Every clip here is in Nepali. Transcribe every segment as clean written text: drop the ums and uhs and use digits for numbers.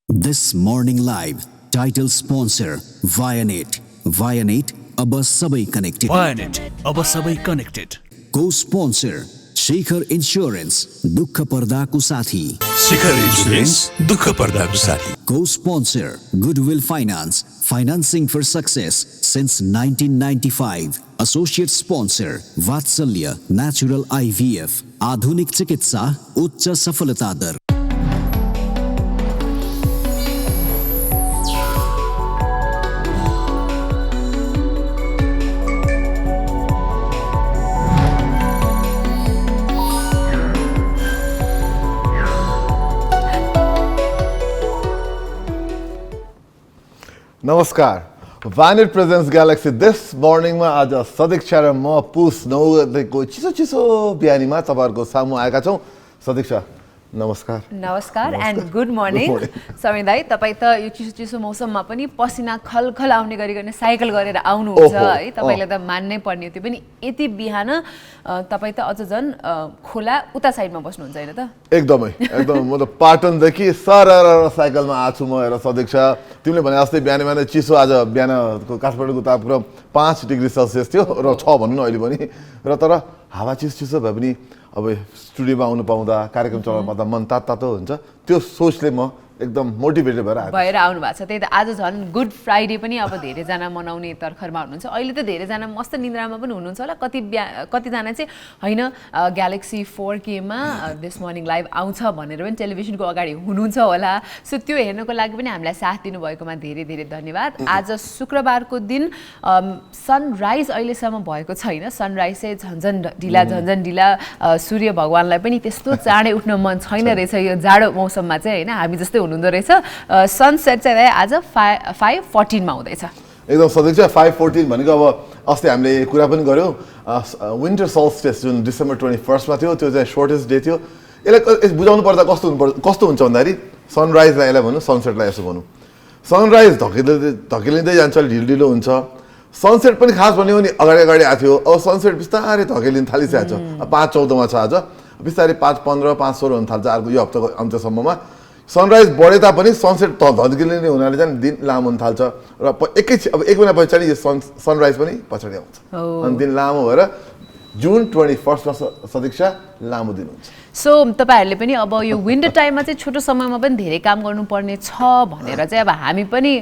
This morning live title sponsor Vianet. Vianet अब सबै connected. Vianet अब सबै connected. Co-sponsor Shikhar Insurance दुःख पर्दाको साथी. शिखर इन्स्योरेन्स दुःख पर्दाको साथी. Co-sponsor Goodwill Finance financing for success since 1995. Associate sponsor Vatsalya Natural IVF आधुनिक चिकित्सा उच्च सफलता दर. नमस्कार Vianet presents Galaxy this morning मा आज सदीक्षा र म पुस 9 गतेको चिसो चिसो बिहानीमा तपाईहरुको सामु आएका छौं. सदीक्षा नमस्कार. नमस्कार एन्ड गुड मर्निङ. समीर दाइ तपाई त यो चिसो चिसो मौसममा पनि पसिना खलखल आउने गरिकन साइकल गरेर आउनुहुन्छ है. तपाईले त मान्नै पर्ने त्यो पनि यति बिहान तपाई त अझ झन् खोला उता साइडमा बस्नुहुन्छ हैन त? एकदमै म त पाटन देखि सरर साइकलमा आछु म हेर सदीक्षा. तिमीले भने जस्तै बिहान बिहान चिसो आज बिहानको काठमाडौँको तापक्रम 5 डिग्री सेल्सियस थियो र 6 भन्नु अहिले पनि. र तर हावा चिसो भए पनि अब स्टुडियोमा आउनु पाउँदा कार्यक्रम चलाउनु पाउँदा मन तातो हुन्छ. त्यो सोचले म एकदम मोटिभेटेड भएर आउनु भएको छ. त्यही त आज झन् गुड फ्राइडे पनि अब धेरैजना मनाउने तर्खरमा हुनुहुन्छ. अहिले त धेरैजना मस्त निन्द्रामा पनि हुनुहुन्छ होला. कतिजना चाहिँ होइन ग्यालेक्सी 4K मा दिस मर्निङ लाइभ आउँछ भनेर पनि टेलिभिजनको अगाडि हुनुहुन्छ होला. सो त्यो हेर्नको लागि पनि हामीलाई साथ दिनुभएकोमा धेरै धेरै धन्यवाद. आज शुक्रबारको दिन सनराइज अहिलेसम्म भएको छैन. सनराइज चाहिँ झन्झन ढिला सूर्य भगवानलाई पनि त्यस्तो चाँडै उठ्न मन छैन रहेछ यो जाडो मौसममा चाहिँ होइन. हामी जस्तै हुनुहुँदो रहेछ. सनसेट चाहिँ आज 5:14 मा हुँदैछ. एकदम सदीक्षा 5:14 भनेको अब अस्ति हामीले कुरा पनि गर्यौं विन्टर सल्स्टिस जुन डिसेम्बर 21 मा थियो त्यो चाहिँ शॉर्टेस्ट डे थियो. यसलाई बुझाउनु पर्दा कस्तो हुन्छ भन्दाखेरि सनराइजलाई यसलाई भन्नु सनसेटलाई यसो भन्नु. सनराइज धकेलिँदै जान्छ ढिलो हुन्छ. सनसेट पनि खास भन्यो भने अगाडि आथ्यो. अब सनसेट बिस्तारै धकेलिन थालिसकेको छ. 5:14 मा छ आज. बिस्तारै 5:15 5:16 हुन थाल्छ अर्को यो हप्ताको अन्त्यसम्ममा. सनराइज बढे तापनि सनसेट धकेलिने हुनाले चाहिँ दिन लामो हुन थाल्छ र एक महिना पछाडि यो सनराइज पनि पछाडि आउँछ. अनि दिन लामो भएर जुन 21 मा सदीक्षा लामो दिन हुन्छ. सो तपाईहरुले पनि अब यो विन्टर टाइममा चाहिँ छोटो समयमा पनि धेरै काम गर्नुपर्ने छ भनेर चाहिँ अब हामी पनि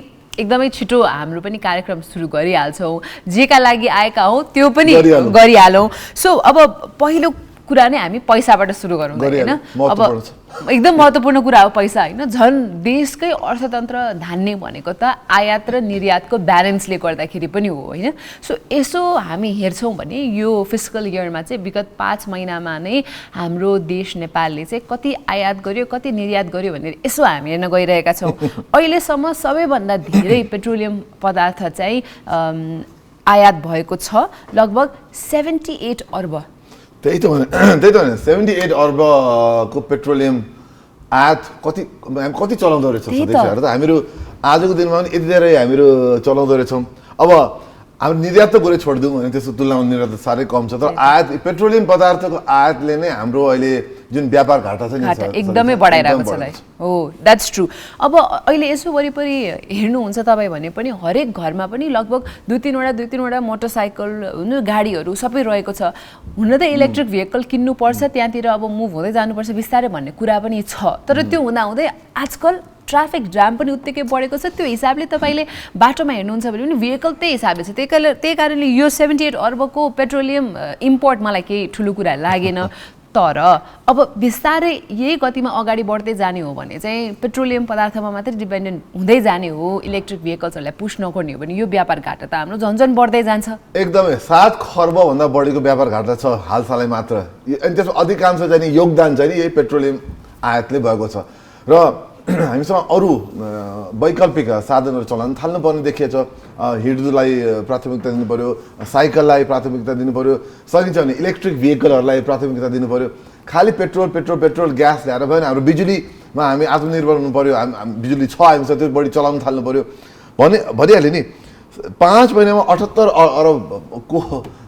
एकदमै छिटो हाम्रो पनि कार्यक्रम सुरु गरिहाल्छौँ. जेका लागि आएका हौ त्यो पनि गरिहालौँ. सो अब पहिलो कुरा नै हामी पैसाबाट सुरु गरौँ हैन. अब एकदम महत्त्वपूर्ण कुरा हो पैसा हैन. झन् देशकै अर्थतन्त्र धान्ने भनेको त आयात र निर्यातको ब्यालेन्सले गर्दाखेरि पनि हो हैन. सो यसो हामी हेर्छौँ भने यो फिस्कल इयरमा चाहिँ विगत 5 महिनामा नै हाम्रो देश नेपालले चाहिँ कति आयात गर्यो कति निर्यात गर्यो भनेर यसो हामी हेर्न गइरहेका छौँ. अहिलेसम्म सबैभन्दा धेरै पेट्रोलियम पदार्थ चाहिँ आयात भएको छ लगभग 78 अर्ब. त्यही त भने 78 अर्बको पेट्रोलियम आयात कति चलाउँदो रहेछ सदीक्षा. त हामीहरू आजको दिनमा पनि यति धेरै हामीहरू चलाउँदो रहेछौँ. अब हाम्रो निर्यात त गरे छोडिदिउँ भने त्यसको तुलनामा निर्यात त साह्रै कम छ. तर आयात पेट्रोलियम पदार्थको आयातले नै हाम्रो अहिले जुन व्यापार घाटा छ नि एकदमै बढाइरहेको छ दाइ. हो द्याट्स ट्रु. अब अहिले यसो वरिपरि हेर्नुहुन्छ तपाईँ भने पनि हरेक घरमा पनि लगभग 2-3वटा मोटरसाइकल गाडीहरू सबै रहेको छ. हुन त इलेक्ट्रिक भेहिकल किन्नुपर्छ त्यहाँतिर अब मुभ हुँदै जानुपर्छ बिस्तारै भन्ने कुरा पनि छ. तर त्यो हुँदाहुँदै आजकल ट्राफिक जाम पनि उत्तिकै बढेको छ. त्यो हिसाबले तपाईले बाटोमा हेर्नुहुन्छ भने पनि भेहिकल त्यही हिसाबले छ. त्यही कारणले यो 78 अर्बको पेट्रोलियम इम्पोर्ट मलाई केही ठुलो कुरा लागेन. तर अब बिस्तारै यही गतिमा अगाडि बढ्दै जाने हो भने चाहिँ पेट्रोलियम पदार्थमा मात्रै डिपेन्डेन्ट हुँदै जाने हो. इलेक्ट्रिक भेहिकल्सहरूलाई पुश नगर्ने हो भने यो व्यापार घाटा त हाम्रो झन्झन बढ्दै जान्छ. एकदमै 7 खर्ब भन्दा बढीको व्यापार घाटा छ हालसालै मात्र. अनि त्यसको अधिकांश चाहिँ योगदान चाहिँ यही पेट्रोलियम आयातले भएको छ. र हामीसँग अरू वैकल्पिक साधनहरू चलाउन थाल्नुपर्ने देखिएछ. हिँड्दुलाई प्राथमिकता दिनु पर्यो, साइकललाई प्राथमिकता दिनु पर्यो, सकिन्छ भने इलेक्ट्रिक भेहिकलहरूलाई प्राथमिकता दिनु पर्यो. खालि पेट्रोल ग्यास ल्याएर भएन. हाम्रो बिजुलीमा हामी आत्मनिर्भर हुनु पर्यो. बिजुली छ हामीसँग त्यो बढी चलाउन थाल्नु पर्यो भनिहाल्यो नि. 5 महिनामा 78 अरबको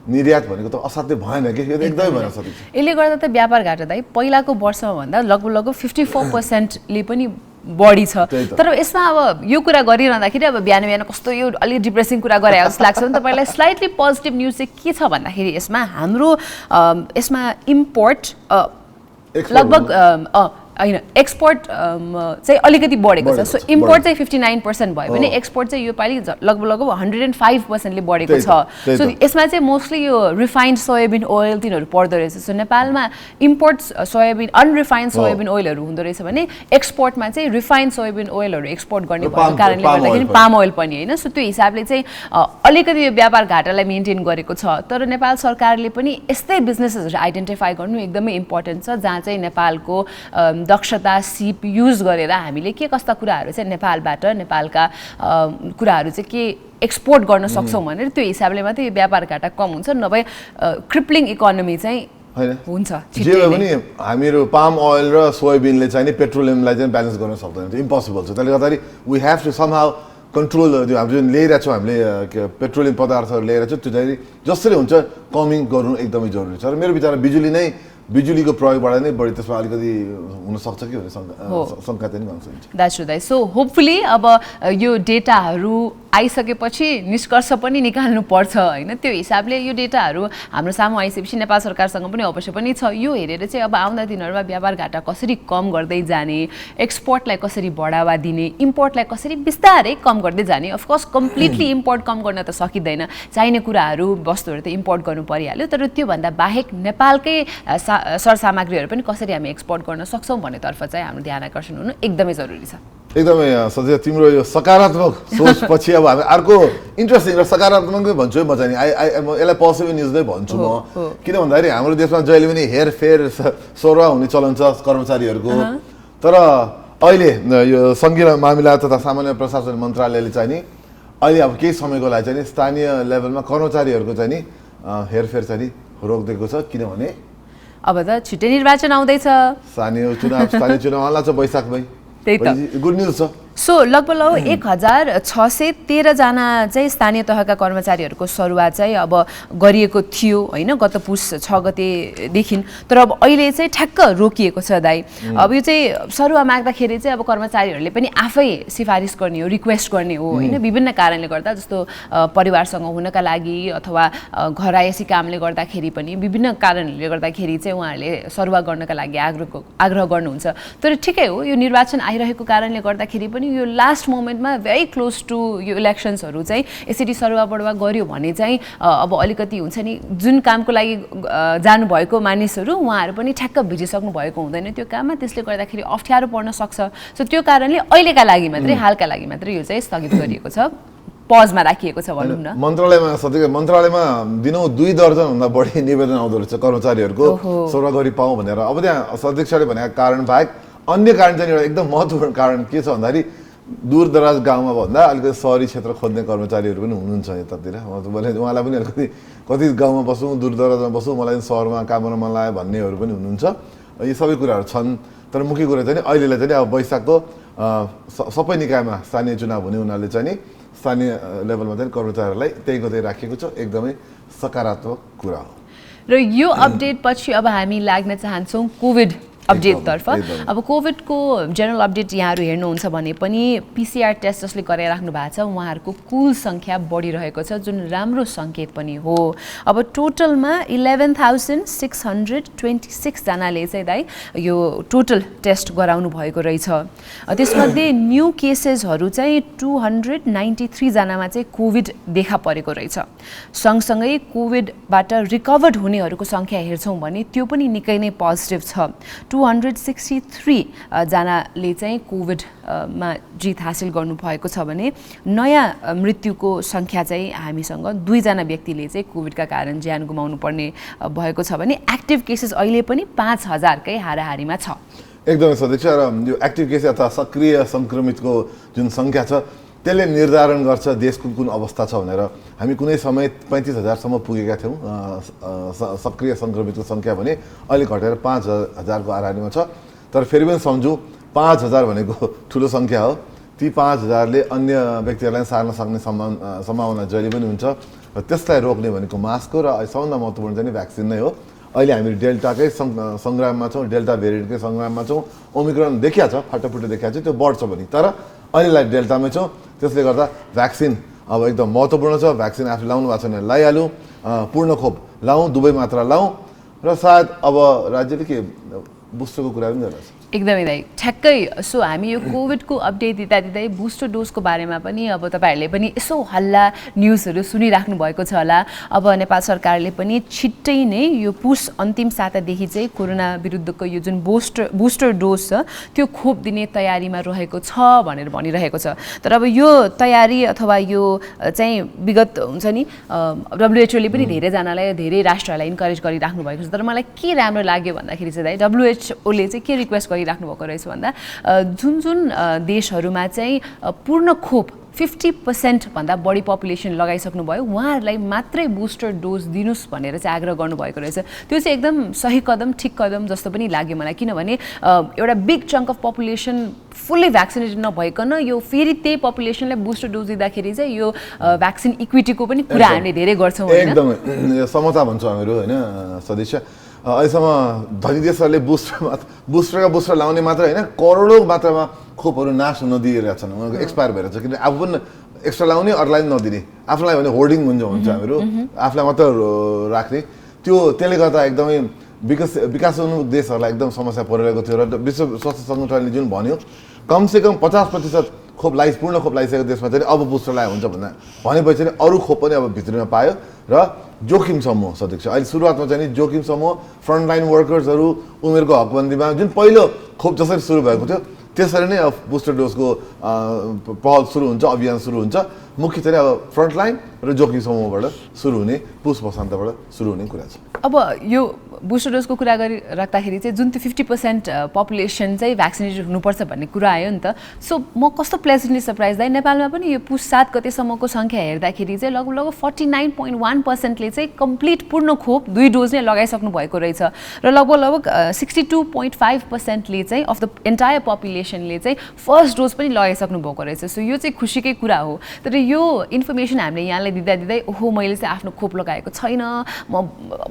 निर्यात भनेको त असाध्यै भएन के. यो एकदमै भएन सदीक्षा. यसले गर्दा त व्यापार घाटा दाइ पहिलाको वर्षमा भन्दा लगभग 54% ले पनि बढी छ त्यही त। तर यसमा अब यो कुरा गरिरहँदाखेरि अब बिहान बिहान कस्तो यो अलि डिप्रेसिङ कुरा गरे जस्तो लाग्छ नि तपाईँलाई स्लाइटली पोजिटिभ न्युज चाहिँ के छ भन्दाखेरि यसमा हाम्रो यसमा इम्पोर्ट लगभग होइन एक्सपोर्ट चाहिँ अलिकति बढेको छ सो इम्पोर्ट चाहिँ 59% भयो भने एक्सपोर्ट चाहिँ योपालि लगभग 105%ले बढेको छ सो यसमा चाहिँ मोस्टली यो रिफाइन्ड सोयाबिन ओइल तिनीहरू पर्दो रहेछ सो नेपालमा इम्पोर्ट सोयाबिन अनरिफाइन्ड सोयाबिन ओइलहरू हुँदो रहेछ भने एक्सपोर्टमा चाहिँ रिफाइन्ड सोयाबिन ओइलहरू एक्सपोर्ट गर्ने भएको कारणले गर्दाखेरि पाम ओइल पनि होइन सो त्यो हिसाबले चाहिँ अलिकति यो व्यापार घाटालाई मेन्टेन गरेको छ तर नेपाल सरकारले पनि यस्तै बिजनेसेसहरू आइडेन्टिफाई गर्नु एकदमै इम्पोर्टेन्ट छ जहाँ चाहिँ नेपालको दक्षता सिप युज गरेर हामीले के कस्ता कुराहरू चाहिँ नेपालबाट नेपालका कुराहरू चाहिँ के एक्सपोर्ट गर्न सक्छौँ भनेर त्यो हिसाबले मात्रै यो व्यापार घाटा कम हुन्छ नभए क्रिप्लिङ इकोनोमी चाहिँ हुन्छ जे भए पनि हामीहरू पाम ओइल र सोयाबिनले चाहिँ नि पेट्रोलियमलाई चाहिँ ब्यालेन्स गर्न सक्दैन त्यो इम्पोसिबल छ त्यसले गर्दाखेरि we have to somehow control त्यो हामीले जुन ल्याइरहेको छौँ हामीले पेट्रोलियम पदार्थहरू ल्याइरहेको छौँ त्यो चाहिँ जसरी हुन्छ कमिङ गर्नु एकदमै जरुरी छ र मेरो विचारमा बिजुलीको प्रयोगबाट नै बढी त्यसमा अलिकति हुनसक्छ कि भन्ने शङ्का चाहिँ गर्न सकिन्छ द्याट्स राइट सो होपफुली अब यो डेटाहरू आइसकेपछि निष्कर्ष पनि निकाल्नु पर्छ होइन त्यो हिसाबले यो डेटाहरू हाम्रो सामु आइसकेपछि नेपाल सरकारसँग पनि अवश्य पनि छ यो हेरेर चाहिँ अब आउँदा दिनहरूमा व्यापार घाटा कसरी कम गर्दै जाने एक्सपोर्टलाई कसरी बढावा दिने इम्पोर्टलाई कसरी बिस्तारै कम गर्दै जाने अफकोर्स कम्प्लिटली इम्पोर्ट कम गर्न त सकिँदैन चाहिने कुराहरू वस्तुहरू त इम्पोर्ट गर्नु परिहाल्यो तर त्योभन्दा बाहेक नेपालकै सरसामग्रीहरू पनि कसरी हामी एक्सपोर्ट गर्न सक्छौँ भन्नेतर्फ चाहिँ हाम्रो ध्यान आकर्षण हुनु एकदमै जरुरी छ एकदमै सधैँ तिम्रो यो सकारात्मक सोचपछि अब हामी अर्को इन्ट्रेस्टिङ र सकारात्मकै भन्छु है म चाहिँ यसलाई पोजिटिभ न्युज नै भन्छु म किन भन्दाखेरि हाम्रो देशमा जहिले पनि हेरफेर सरुवा हुने चलन छ कर्मचारीहरूको तर अहिले यो सङ्घीय मामिला तथा सामान्य प्रशासन मन्त्रालयले चाहिँ नि अहिले अब केही समयको लागि चाहिँ नि स्थानीय लेभलमा कर्मचारीहरूको चाहिँ नि हेरफेर चाहिँ नि रोकिदिएको छ किनभने अब त छिट्टै निर्वाचन आउँदैछ स्थानीय चुनाव आउला छ वैशाखमै त्यही त गुड न्युज छ सो लगभग 1613 जना चाहिँ स्थानीय तहका कर्मचारीहरूको सरुवा चाहिँ अब गरिएको थियो होइन गत पुस 6 गतेदेखि तर अब अहिले चाहिँ ठ्याक्क रोकिएको छ दाइ अब यो चाहिँ सरुवा माग्दाखेरि चाहिँ अब कर्मचारीहरूले पनि आफै सिफारिस गर्ने हो रिक्वेस्ट गर्ने हो होइन विभिन्न कारणले गर्दा जस्तो परिवारसँग हुनका लागि अथवा घरायसी कामले गर्दाखेरि पनि विभिन्न कारणले गर्दाखेरि चाहिँ उहाँहरूले सरुवा गर्नका लागि आग्रह गर्नुहुन्छ तर ठिकै हो यो निर्वाचन आइरहेको कारणले गर्दाखेरि पनि यो लास्ट मोमेन्टमा भेरी क्लोज टु यो इलेक्सन्सहरू चाहिँ यसरी सरुवा बढुवा गर्यो भने चाहिँ अब अलिकति हुन्छ नि जुन कामको लागि जानुभएको मानिसहरू उहाँहरू पनि ठ्याक्क भिजिसक्नु भएको हुँदैन त्यो काममा त्यसले गर्दाखेरि अप्ठ्यारो पर्न सक्छ सो त्यो कारणले अहिलेका लागि मात्रै हालका लागि मात्रै यो चाहिँ स्थगित गरिएको छ पजमा राखिएको छ भनौँ न मन्त्रालयमा दिनौँ 2 दर्जनभन्दा बढी निवेदन आउँदो रहेछ कर्मचारीहरूको सरुवा गरी पाऊँ भनेर अब त्यहाँ अध्यक्षले भनेको कारण बाहेक अन्य कारण चाहिँ एउटा एकदम महत्त्वपूर्ण कारण के छ भन्दाखेरि दूर दराज गाउँमा भन्दा अलिकति सहरी क्षेत्र खोज्ने कर्मचारीहरू पनि हुनुहुन्छ यतातिर उहाँलाई पनि अलिकति कति गाउँमा बसौँ दूर दराजमा बसौँ मलाई सहरमा काम गर्न मन लाग्यो भन्नेहरू पनि हुनुहुन्छ यी सबै कुराहरू छन् तर मुख्य कुरा चाहिँ अहिलेलाई चाहिँ अब वैशाखको सबै निकायमा स्थानीय चुनाव हुने हुनाले चाहिँ नि स्थानीय लेभलमा चाहिँ कर्मचारीहरूलाई त्यही गर्दै राखिएको छ एकदमै सकारात्मक कुरा हो र यो अपडेट पछि अब हामी लाग्न चाहन्छौँ कोभिड अपडेटतर्फ अब कोभिडको जेनरल अपडेट यहाँहरू हेर्नुहुन्छ भने पनि पिसिआर टेस्ट जसले गराइराख्नु भएको छ उहाँहरूको कुल सङ्ख्या बढिरहेको छ जुन राम्रो सङ्केत पनि हो अब टोटलमा 11,626 जनाले चाहिँ दाइ यो टोटल टेस्ट गराउनु भएको रहेछ त्यसमध्ये न्यू केसेसहरू चाहिँ 293 जनामा चाहिँ कोभिड देखा परेको रहेछ सँगसँगै कोभिडबाट रिकभर्ड हुनेहरूको सङ्ख्या हेर्छौँ भने त्यो पनि निकै नै पोजिटिभ छ 263 जनाले चाहिँ कोभिडमा जित हासिल गर्नुभएको छ भने नयाँ मृत्युको सङ्ख्या चाहिँ हामीसँग 2 जना व्यक्तिले चाहिँ कोभिडका कारण ज्यान गुमाउनु पर्ने भएको छ भने एक्टिभ केसेस अहिले पनि 5000कै हाराहारीमा छ एकदमै सदस्य र यो एक्टिभ केस अथवा सक्रिय सङ्क्रमितको जुन सङ्ख्या छ त्यसले निर्धारण गर्छ देशको कुन अवस्था छ भनेर हामी कुनै समय 35,000सम्म पुगेका थियौँ सक्रिय सङ्क्रमितको सङ्ख्या भने अहिले घटेर 5,000को हाराहारीमा छ तर फेरि पनि सम्झौँ 5,000 भनेको ठुलो सङ्ख्या हो ती 5,000ले अन्य व्यक्तिहरूलाई सार्न सक्ने सम्भावना जहिले पनि हुन्छ र त्यसलाई रोक्ने भनेको मास्क हो र सबभन्दा महत्त्वपूर्ण चाहिँ भ्याक्सिन नै हो अहिले हामी डेल्टाकै सङ्ग्राममा छौँ, डेल्टा भेरिएन्टकै सङ्ग्राममा छौँ। ओमिक्रोन देखिया छ, फाटाफुट्टो देखिया छ, त्यो बढ्छ भने, तर अहिलेलाई डेल्टामै छौँ। त्यसले गर्दा भ्याक्सिन अब एकदम महत्त्वपूर्ण छ। भ्याक्सिन आफूले लाउनु भएको छ भने लगाइहालौँ, पूर्ण खोप लाउँ, दुवै मात्रा लाउँ, र सायद अब राज्यले के बुस्टरको कुरा पनि गरिरहेछ। एकदमै दाइ ठ्याक्कै। सो हामी यो कोभिडको अपडेट दिँदा दिँदै बुस्टर डोजको बारेमा पनि अब तपाईँहरूले पनि यसो हल्ला न्युजहरू सुनिराख्नु भएको छ होला। अब नेपाल सरकारले पनि छिट्टै नै यो पुस अन्तिम सातादेखि चाहिँ कोरोना विरुद्धको यो जुन बुस्टर डोज छ त्यो खोप दिने तयारीमा रहेको छ भनेर भनिरहेको छ। तर अब यो तयारी अथवा यो चाहिँ विगत हुन्छ नि WHO ले पनि धेरैजनालाई, धेरै राष्ट्रहरूलाई इन्करेज गरिराख्नु भएको छ। तर मलाई के राम्रो लाग्यो भन्दाखेरि चाहिँ दाइ WHO ले चाहिँ के रिक्वेस्ट राख्नु भएको रहेछ भन्दा जुन जुन देशहरूमा चाहिँ पूर्ण खोप 50% भन्दा बढी पपुलेसन लगाइसक्नु भयो उहाँहरूलाई मात्रै बुस्टर डोज दिनुस् भनेर चाहिँ आग्रह गर्नुभएको रहेछ। त्यो चाहिँ एकदम सही कदम, ठिक कदम जस्तो पनि लाग्यो मलाई। किनभने एउटा big chunk of population fully vaccinated नभइकन यो फेरि त्यही पपुलेसनलाई बुस्टर डोज दिँदाखेरि चाहिँ यो भ्याक्सिन इक्विटीको पनि कुरा हामीले धेरै गर्छौँ। एकदमै समता भन्छौँ हामीहरू होइन सदस्य। अहिलेसम्म धनी देशहरूले बुस्टर लाउने मात्र होइन, करोडौँ मात्रामा खोपहरू नाश हुन दिइरहेछन्, उनीहरूको एक्सपायर भएर छ। किनभने आफू पनि एक्स्ट्रा लाउने, अरूलाई पनि नदिने, आफूलाई भने होर्डिङ हुन्छ हामीहरू, आफूलाई मात्र राख्ने। त्यसले गर्दा एकदमै विकासोन्मुख देशहरूलाई एकदम समस्या परिरहेको थियो। र विश्व स्वास्थ्य सङ्गठनले जुन भन्यो कमसेकम 50% पूर्ण खोप लगाइसकेको देशमा चाहिँ अब बुस्टर लगायो हुन्छ भनेपछि चाहिँ अरू खोप पनि अब भित्रिन पायो। र जोखिम समूह सदस्य अहिले सुरुवातमा चाहिँ नि जोखिम समूह, फ्रन्टलाइन वर्कर्सहरू, उमेरको हकबन्दीमा जुन पहिलो खोप जसरी सुरु भएको थियो त्यसरी नै अब बुस्टर डोजको पहल सुरु हुन्छ, अभियान सुरु हुन्छ। मुख्य चाहिँ अब फ्रन्टलाइन र जोखिम समूहबाट सुरु हुने, पुस वसन्तबाट सुरु हुने कुरा छ। अब यो बुस्टर डोजको कुरा गरिराख्दाखेरि चाहिँ जुन त्यो 50% पपुलेसन चाहिँ भ्याक्सिनेटेड हुनुपर्छ भन्ने कुरा आयो नि त। सो म कस्तो प्लेजेन्टली सरप्राइज दाइ, नेपालमा पनि यो पुस 7 गतेसम्मको सङ्ख्या हेर्दाखेरि चाहिँ लगभग 49.1%ले चाहिँ कम्प्लिट पूर्ण खोप 2 डोज नै लगाइसक्नु भएको रहेछ। र लगभग 62.5%ले चाहिँ अफ द एन्टायर पपुलेसनले चाहिँ फर्स्ट डोज पनि लगाइसक्नु भएको रहेछ। सो यो चाहिँ खुसीकै कुरा हो। तर यो इन्फर्मेसन हामीले यहाँलाई दिँदा ओहो मैले चाहिँ आफ्नो खोप लगाएको छैन, म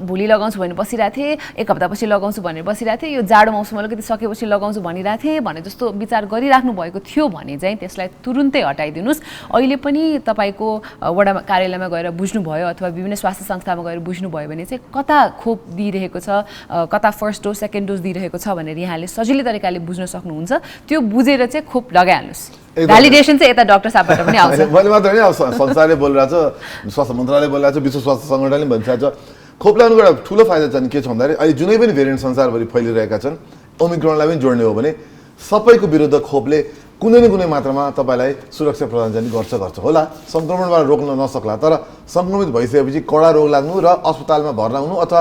भोलि लगाउँछु भनेर बसिरहेको थिएँ, एक हप्तापछि लगाउँछु भनेर बसिरहेको थिएँ, यो जाडो मौसम अलिकति सकेपछि लगाउँछु भनिरहेको थिएँ भने जस्तो विचार गरिराख्नु भएको थियो भने चाहिँ त्यसलाई तुरुन्तै हटाइदिनुहोस्। अहिले पनि तपाईँको वडा कार्यालयमा गएर बुझ्नुभयो अथवा विभिन्न स्वास्थ्य संस्थामा गएर बुझ्नुभयो भने चाहिँ कता खोप दिइरहेको छ, कता फर्स्ट डोज सेकेन्ड डोज दिइरहेको छ भनेर यहाँले सजिलै तरिकाले बुझ्न सक्नुहुन्छ। त्यो बुझेर चाहिँ खोप लगाइहाल्नुहोस्। भ्यालिडेसन चाहिँ यता डाक्टर साहबबाट पनि आउँछ। मैले मात्र होइन, संसारले बोलिरहेको छ, स्वास्थ्य मन्त्रालयले बोलिरहेको छ, विश्व स्वास्थ्य सङ्गठनले भनिरहेको छ। खोप लगाउनुको एउटा ठुलो फाइदा चाहिँ के छ भन्दाखेरि अहिले जुनै पनि भेरिएन्ट संसारभरि फैलिरहेका छन्, ओमिक्रोनलाई पनि जोड्ने हो भने सबैको विरुद्ध खोपले कुनै न कुनै मात्रामा तपाईँलाई सुरक्षा प्रदान चाहिँ गर्छ होला। सङ्क्रमणबाट रोक्न नसक्ला, तर सङ्क्रमित भइसकेपछि कडा रोग लाग्नु र अस्पतालमा भर्ना हुनु अथवा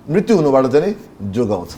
मृत्यु हुनुबाट चाहिँ जोगाउँछ।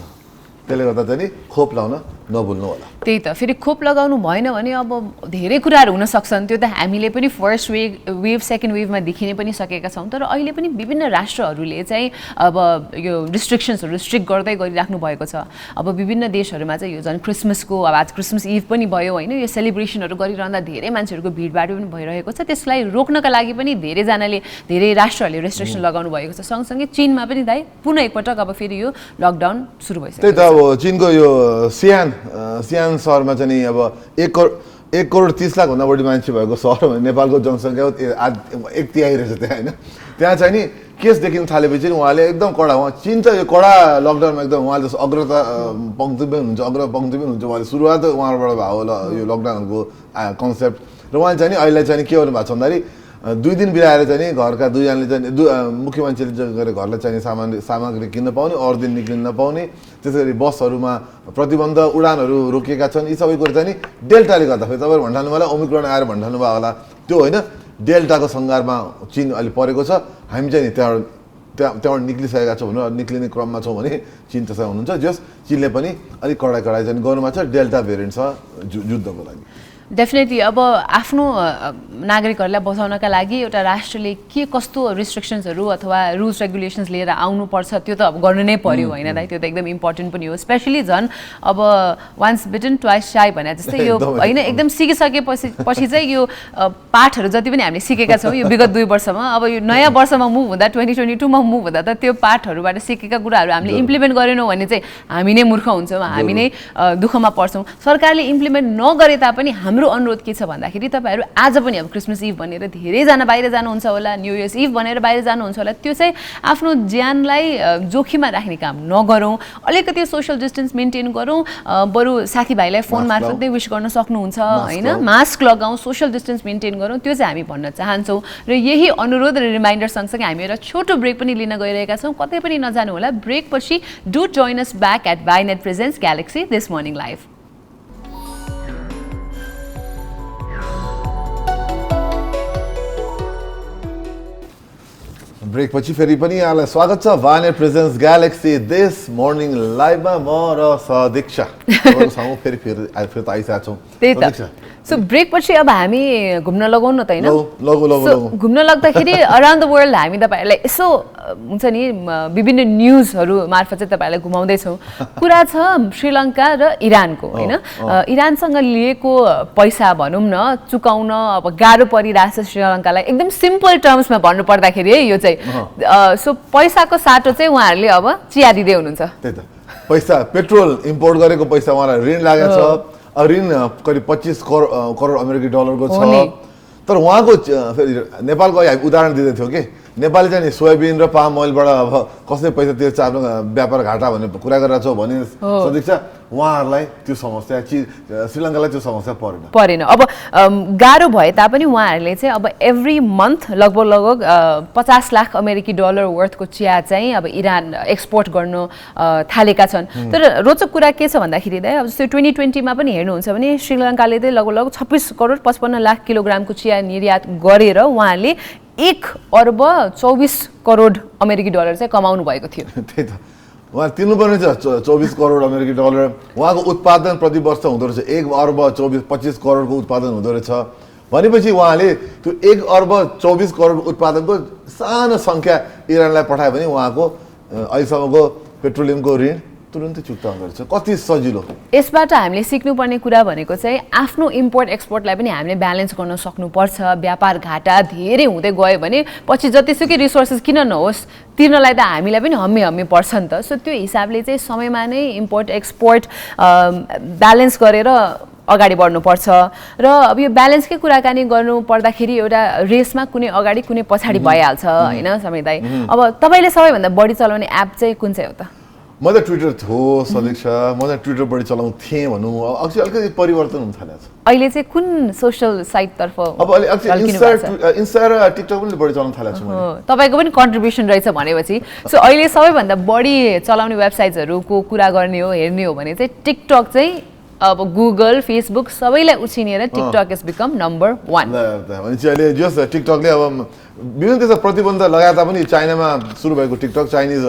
त्यसले गर्दा चाहिँ खोप लगाउन नभुल्नु होला। त्यही त, फेरि खोप लगाउनु भएन भने अब धेरै कुराहरू हुन सक्छन्। त्यो त हामीले पनि फर्स्ट वेभ सेकेन्ड वेभमा देखिने पनि सकेका छौँ। तर अहिले पनि विभिन्न राष्ट्रहरूले चाहिँ अब यो रिस्ट्रिक्सन्सहरू स्ट्रिक्ट गर्दै गरिराख्नु भएको छ। अब विभिन्न देशहरूमा चाहिँ यो झन् क्रिसमसको अब आज क्रिसमस इभ पनि भयो होइन, यो सेलिब्रेसनहरू गरिरहँदा धेरै मान्छेहरूको भिडभाड पनि भइरहेको छ। त्यसलाई रोक्नका लागि पनि धेरै राष्ट्रहरूले रेस्ट्रिक्सन लगाउनु भएको छ। सँगसँगै चीनमा पनि दाइ पुनः एकपटक अब फेरि यो लकडाउन सुरु भइसक्यो। त्यही त, अब चीनको यो सियान सहरमा चाहिँ अब 1 करोड 30 लाख भन्दा बढी मान्छे भएको सहर भने नेपालको जनसङ्ख्या 1/3 रहेछ त्यहाँ होइन। त्यहाँ चाहिँ नि केस देखिन थालेपछि उहाँले एकदम कडा, चीन चाहिँ यो कडा लकडाउनमा एकदम उहाँले अग्रता पङ्क्तिमै हुनुहुन्छ, उहाँले सुरुवात उहाँबाट भयो यो लकडाउनको कन्सेप्ट। र उहाँले चाहिँ नि अहिले चाहिँ के गर्नु भएको छ भन्दाखेरि 2 दिन बिराएर चाहिँ घरका दुईजनाले चाहिँ मुख्य मान्छेले गएर घरलाई चाहिने सामग्री किन्न पाउने, अरू दिन निक्लिन नपाउने, त्यसै गरी बसहरूमा प्रतिबन्ध, उडानहरू रोकिएका छन्। यी सबै कुरो चाहिँ नि डेल्टाले गर्दाखेरि तपाईँहरू भन्नु होला ओमिक्रोन आएर भन्नु भयो होला, त्यो होइन, डेल्टाको सङ्घारमा चीन अहिले परेको छ। हामी चाहिँ नि त्यहाँबाट निक्लिसकेका छौँ भने, निक्लिने क्रममा छौँ भने चीन त्यसै हुनुहुन्छ। जस चीनले पनि अलिक कडाइ चाहिँ गर्नुभएको छ, डेल्टा भेरिएन्ट छ जुद्धको लागि। डेफिनेटली अब आफ्नो नागरिकहरूलाई बचाउनका लागि एउटा राष्ट्रले के कस्तो रिस्ट्रिक्सन्सहरू अथवा रुल्स रेगुलेसन्स लिएर आउनुपर्छ त्यो त अब गर्नु नै पर्यो होइन दाइ त्यो त एकदम इम्पोर्टेन्ट पनि हो स्पेसली झन् अब वान्स बिटन ट्वाइस साई भने जस्तै यो होइन एकदम सिकिसकेपछि चाहिँ यो पाठहरू जति पनि हामीले सिकेका छौँ यो विगत 2 वर्षमा अब यो नयाँ वर्षमा मुभ हुँदा 2022 मा मुभ हुँदा त त्यो पाठहरूबाट सिकेका कुराहरू हामीले इम्प्लिमेन्ट गरेनौँ भने चाहिँ हामी नै मूर्ख हुन्छौँ हामी नै दुःखमा पर्छौँ सरकारले इम्प्लिमेन्ट नगरे तापनि हाम्रो अनुरोध के छ भन्दाखेरि तपाईँहरू आज पनि अब क्रिसमस इभ भनेर धेरैजना बाहिर जानुहुन्छ होला न्यू इयर्स इभ भनेर बाहिर जानुहुन्छ होला त्यो चाहिँ आफ्नो ज्यानलाई जोखिममा राख्ने काम नगरौँ अलिकति सोसियल डिस्टेन्स मेन्टेन गरौँ बरु साथीभाइलाई फोन मार्फत नै विश गर्न सक्नुहुन्छ होइन मास्क लगाउँ सोसियल डिस्टेन्स मेन्टेन गरौँ त्यो चाहिँ हामी भन्न चाहन्छौँ र यही अनुरोध र रिमाइन्डर सँगसँगै हामी एउटा छोटो ब्रेक पनि लिन गइरहेका छौँ कतै पनि नजानु होला ब्रेक पछि do join us back at Vianet presents Galaxy this morning live break पछि फेरि पनि यहाँलाई स्वागत छ Vianet presents Galaxy this morning लाइभमा म र सदीक्षा सँग फेरि त आइसकेका छौँ त्यही त सो ब्रेक पछि अब हामी घुम्न लगाउँ न त होइन घुम्न लाग्दाखेरि अराउन्ड द वर्ल्ड हामी तपाईँहरूलाई यसो हुन्छ नि विभिन्न न्युजहरू मार्फत चाहिँ तपाईँहरूलाई घुमाउँदैछौँ कुरा छ श्रीलङ्का र इरानको होइन इरानसँग लिएको पैसा भनौँ न चुकाउन अब गाह्रो परिरहेछ श्रीलङ्कालाई एकदम सिम्पल टर्म्समा भन्नु पर्दाखेरि है यो चाहिँ सो पैसाको साटो चाहिँ उहाँहरूले अब चिया दिँदै हुनुहुन्छ त्यही त पैसा पेट्रोल इम्पोर्ट गरेको पैसा उहाँलाई ऋण लागेको छ ऋण करिब 25 करोड अमेरिकी डलरको छ तर उहाँको फेरि नेपालको उदाहरण दिँदै थियो कि नेपालले चाहिँ नि सोयाबिन र पाम ओइलबाट अब कसले पैसा तिर्छ आफ्नो व्यापार घाटा भन्ने कुरा गरेर छौ भने सदीक्षा उहाँहरूलाई त्यो समस्या श्रीलङ्कालाई त्यो समस्या परेन अब गाह्रो भए तापनि उहाँहरूले चाहिँ अब एभ्री मन्थ लगभग 50 लाख अमेरिकी डलर वर्थको चिया चाहिँ अब इरान एक्सपोर्ट गर्नु थालेका छन् तर रोचक कुरा के छ भन्दाखेरि दाइ अब जस्तै 2020 मा पनि हेर्नुहुन्छ भने श्रीलङ्काले चाहिँ लगभग 26 करोड 55 लाख किलोग्रामको चिया निर्यात गरेर उहाँले 1 अर्ब 24 करोड अमेरिकी डलर चाहिँ कमाउनु भएको थियो त्यही त उहाँ तिर्नुपर्ने छ 24 करोड अमेरिकी डलर उहाँको उत्पादन प्रति वर्ष हुँदो रहेछ 1 अर्ब 25 करोडको उत्पादन हुँदो रहेछ भनेपछि उहाँले त्यो 1 अर्ब 24 करोड उत्पादनको सानो सङ्ख्या इरानलाई पठायो भने उहाँको अहिलेसम्मको पेट्रोलियमको ऋण तुरुन्तै चुक्ता हुँदो रहेछ कति सजिलो यसबाट हामीले सिक्नुपर्ने कुरा भनेको चाहिँ आफ्नो इम्पोर्ट एक्सपोर्टलाई पनि हामीले ब्यालेन्स गर्न सक्नुपर्छ व्यापार घाटा धेरै हुँदै गयो भने पछि जतिसुकै रिसोर्सेस किन नहोस् तिर्नलाई त हामीलाई पनि हम्मी पर्छ नि त सो त्यो हिसाबले चाहिँ समयमा नै इम्पोर्ट एक्सपोर्ट ब्यालेन्स गरेर अगाडि बढ्नुपर्छ र अब यो ब्यालेन्सकै कुराकानी गर्नु पर्दाखेरि एउटा रेसमा कुनै अगाडि कुनै पछाडि भइहाल्छ होइन समय दाइ अब तपाईँले सबैभन्दा बढी चलाउने एप चाहिँ कुन चाहिँ हो त म त ट्विटर थियो सदीक्षा म त ट्विटर बढी चलाउँथेँ भनौँ अलिकति परिवर्तन हुन थालेको छ अहिले चाहिँ कुन सोसल साइटतर्फ अब इन्स्टा र टिकटक पनि बढी चलाउन थालेको छु मैले तपाईँको पनि कन्ट्रिब्युसन रहेछ भनेपछि सो अहिले सबैभन्दा बढी चलाउने वेबसाइट्सहरूको कुरा गर्ने हो हेर्ने हो भने चाहिँ टिकटक चाहिँ अब गुगल फेसबुक सबैलाई उछिनेर टिकटक इज बिकम नम्बर 1 भनेपछि अहिले जस टिकटकले अब विभिन्न देशमा प्रतिबन्ध लगाए तापनि चाइनामा सुरु भएको टिकटक चाइनिज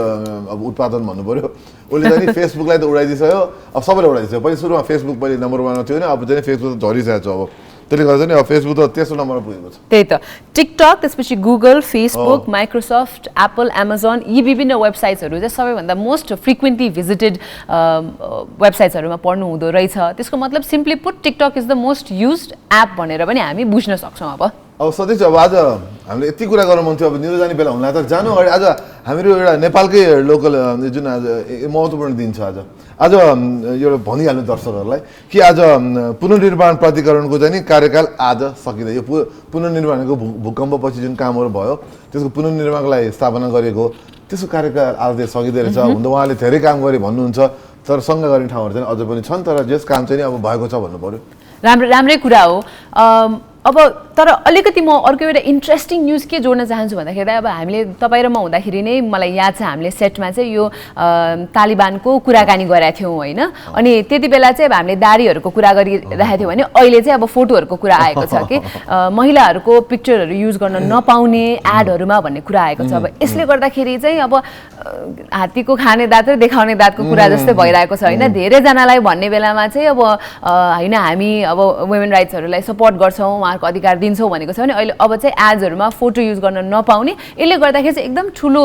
अब उत्पादन भन्नु पर्यो उसले चाहिँ फेसबुकलाई त उडाइदिसक्यो अब सबैलाई उडाइदिसक्यो पहिले सुरुमा फेसबुक पहिले नम्बर 1 मा थियो नि अब चाहिँ फेसबुक त झरिसकेको छ अब त्यसले गर्दा नि अब फेसबुक त तेस्रो नम्बरमा पुगेको छ त्यही त टिकटक त्यसपछि Google Facebook Microsoft Apple Amazon यी विभिन्न वेबसाइट्सहरू चाहिँ सबैभन्दा मोस्ट फ्रिक्वेन्टली भिजिटेड वेबसाइट्सहरूमा पर्नु हुँदो रहेछ त्यसको मतलब simply put TikTok is the most used app भनेर पनि हामी बुझ्न सक्छौँ अब सधैँ अब आज हामीले यति कुरा गर्न मन थियो अब निरो जाने बेला हुँला त जानु अगाडि आज हामीहरू एउटा नेपालकै लोकल जुन आज महत्त्वपूर्ण दिन छ आज एउटा भनिहाल्नु दर्शकहरूलाई कि आज पुनर्निर्माण प्राधिकरणको चाहिँ नि कार्यकाल आज सकिँदै यो पुनर्निर्माणको भूकम्पपछि जुन कामहरू भयो त्यसको पुनर्निर्माणको लागि स्थापना गरेको त्यसको कार्यकाल आज सकिँदै रहेछ हुन त उहाँले धेरै काम गरे भन्नुहुन्छ तर शङ्का गर्ने ठाउँहरू चाहिँ अझ पनि छन् तर जस काम चाहिँ अब भएको छ भन्नु पर्यो राम्रै कुरा हो अब तर अलिकति म अर्को एउटा इन्ट्रेस्टिङ न्युज के जोड्न चाहन्छु भन्दाखेरि अब हामीले तपाईँ र म हुँदाखेरि नै मलाई याद छ हामीले सेटमा चाहिँ यो तालिबानको कुराकानी गरेका थियौँ होइन अनि त्यति बेला चाहिँ अब हामीले दारीहरूको कुरा गरिरहेको थियौँ भने अहिले चाहिँ अब फोटोहरूको कुरा आएको छ कि महिलाहरूको पिक्चरहरू युज गर्न नपाउने एडहरूमा भन्ने कुरा आएको छ अब यसले गर्दाखेरि चाहिँ अब हात्तीको खाने दाँत र देखाउने दाँतको कुरा जस्तै भइरहेको छ होइन धेरैजनालाई भन्ने बेलामा चाहिँ अब होइन हामी अब वुमेन राइट्सहरूलाई सपोर्ट गर्छौँ उहाँहरूको अधिकार दिन्छौँ भनेको छ भने अहिले अब चाहिँ एड्सहरूमा फोटो युज गर्न नपाउने यसले गर्दाखेरि चाहिँ एकदम ठुलो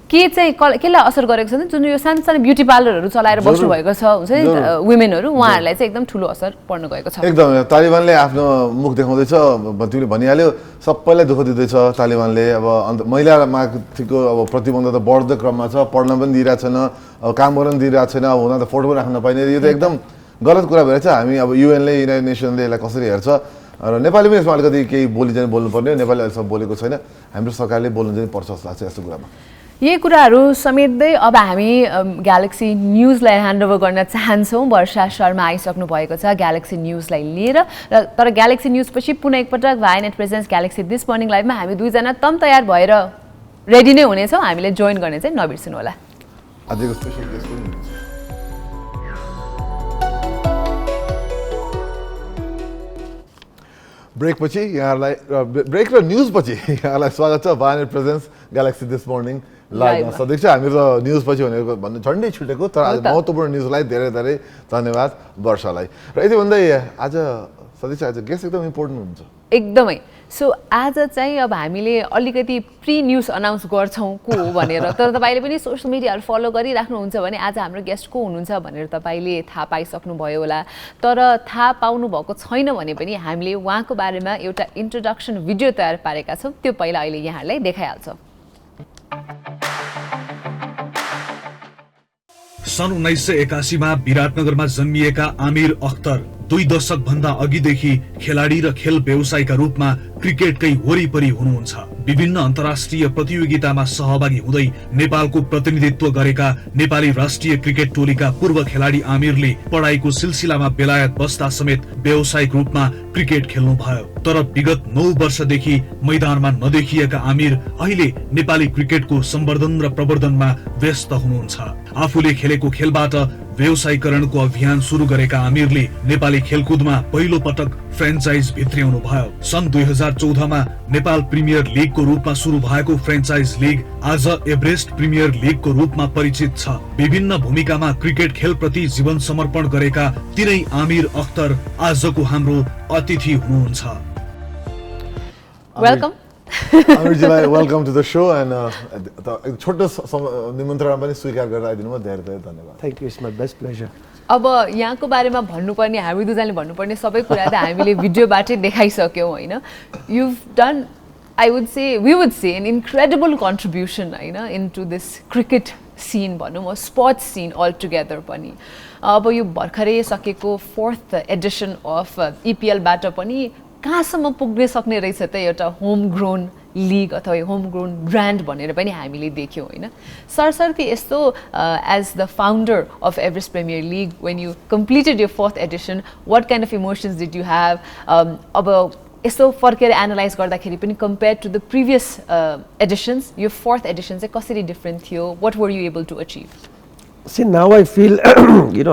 के चाहिँ केलाई असर गरेको छ जुन यो सानो सानो ब्युटी पार्लरहरू चलाएर बस्नुभएको छ हुन्छ नि वुमेनहरू उहाँहरूलाई चाहिँ एकदम ठुलो असर पर्न गएको छ एकदम तालिबानले आफ्नो मुख देखाउँदैछ तिमीले भनिहाल्यो सबैलाई दुःख दिँदैछ तालिबानले अब अन्त महिलामाथिको अब प्रतिबन्ध त बढ्दो क्रममा छ पढ्न पनि दिइरहेको छैन अब काम गर्न पनि दिइरहेको छैन अब हुन त फोटो पनि राख्न नपाइने यो त एकदम गलत कुरा भएर चाहिँ हामी अब युएनले युनाइटेड नेसनले यसलाई कसरी हेर्छ र नेपाली पनि यसमा अलिकति केही चाहिँ बोल्नुपर्ने हो नेपाली अहिलेसम्म बोलेको छैन हाम्रो सरकारले बोल्नु चाहिँ पर्छ जस्तो लाग्छ यस्तो कुरामा यही कुराहरू समेट्दै अब हामी ग्यालेक्सी न्युजलाई ह्यान्डओभर गर्न चाहन्छौँ वर्षा शर्मा आइसक्नु भएको छ ग्यालेक्सी न्युजलाई लिएर र तर ग्यालेक्सी न्युजपछि पुनः एकपटक Vianet presents Galaxy this morning लाइभमा हामी दुईजना तम तयार भएर रेडी नै हुनेछौँ हामीले जोइन गर्ने चाहिँ नबिर्सनु होला आजको स्पेशल गेस्ट पनि हुनुहुन्छ ब्रेकपछि यहाँहरूलाई ब्रेक र न्युजपछि यहाँलाई स्वागत छ Vianet presents Galaxy this morning लाइभमा सधैँ हामी त न्युजपछि भनेको भन्नु झन्डै छुटेको तर आज महत्त्वपूर्ण न्युजलाई धेरै धेरै धन्यवाद वर्षालाई र यति भन्दै आज सधैँ आज गेस्ट एकदम इम्पोर्टेन्ट हुन्छ एकदमै सो आज चाहिँ अब हामीले अलिकति प्री न्युज अनाउन्स गर्छौँ को हो भनेर तर तपाईँले पनि सोसियल मिडियाहरू फलो गरिराख्नुहुन्छ भने आज हाम्रो गेस्ट को हुनुहुन्छ भनेर तपाईँले थाहा पाइसक्नुभयो होला तर थाहा पाउनु भएको छैन भने पनि हामीले उहाँको बारेमा एउटा इन्ट्रोडक्सन भिडियो तयार पारेका छौँ त्यो पहिला अहिले यहाँहरूलाई देखाइहाल्छौँ सन् 1981 मा विराटनगरमा जन्मिएका आमिर अख्तर 2 दशक भन्दा अघिदेखि खेलाडी र खेल व्यवसायीका रूपमा क्रिकेटकै वरिपरि हुनुहुन्छ विभिन्न अन्तर्राष्ट्रिय प्रतियोगितामा सहभागी हुँदै नेपालको प्रतिनिधित्व गरेका नेपाली राष्ट्रिय क्रिकेट टोलीका पूर्व खेलाडी आमिरले पढाइको सिलसिलामा बेलायत बस्दा समेत व्यावसायिक रूपमा क्रिकेट खेल्नुभयो तर विगत 9 वर्षदेखि मैदानमा नदेखिएका आमिर अहिले नेपाली क्रिकेटको सम्वर्धन र प्रवर्धनमा व्यस्त हुनुहुन्छ आफूले खेलेको खेलबाट व्यवसायीकरणको अभियान सुरु गरेका आमिरले नेपाली खेलकुदमा पहिलो पटक फ्रेन्चाइज भित्र्याउनु भयो सन् 2014 मा नेपाल प्रिमियर लिगको रूपमा सुरु भएको फ्रेन्चाइज लिग आज एभरेस्ट प्रिमियर लिगको रूपमा परिचित छ विभिन्न भूमिकामा क्रिकेट खेलप्रति जीवन समर्पण गरेका तिनै आमिर अख्तर आजको हाम्रो अतिथि हुनुहुन्छ वेलकम आमिरजीलाई welcome to the show and छोटो निमन्त्रणा पनि स्वीकार गरेर आइदिनुभयो धेरै धेरै धन्यवाद thank you it's my best pleasure अब यहाँको बारेमा भन्नुपर्ने हामी दुईजनाले भन्नुपर्ने सबै कुरा त हामीले भिडियोबाटै देखाइसक्यौँ होइन you've done I would say we would say an incredible contribution होइन इन्टु दिस क्रिकेट सिन भनौँ स्पोर्ट्स सिन अल टुगेदर पनि अब यो भर्खरै सकेको 4th एडिसन अफ इपिएलबाट पनि कहाँसम्म पुग्न सक्ने रहेछ त एउटा होम ग्रोन लिग अथवा होम ग्रोन ब्रान्ड भनेर पनि हामीले देख्यौँ होइन सरसर्ती यस्तो as the founder of Everest Premier League when you completed यो 4th edition what kind of emotions did you have अब यस्तो फर्केर एनालाइज गर्दाखेरि पनि compare to the previous editions यो 4th एडिसन चाहिँ कसरी डिफ्रेन्ट थियो what were you able to achieve See, now I feel,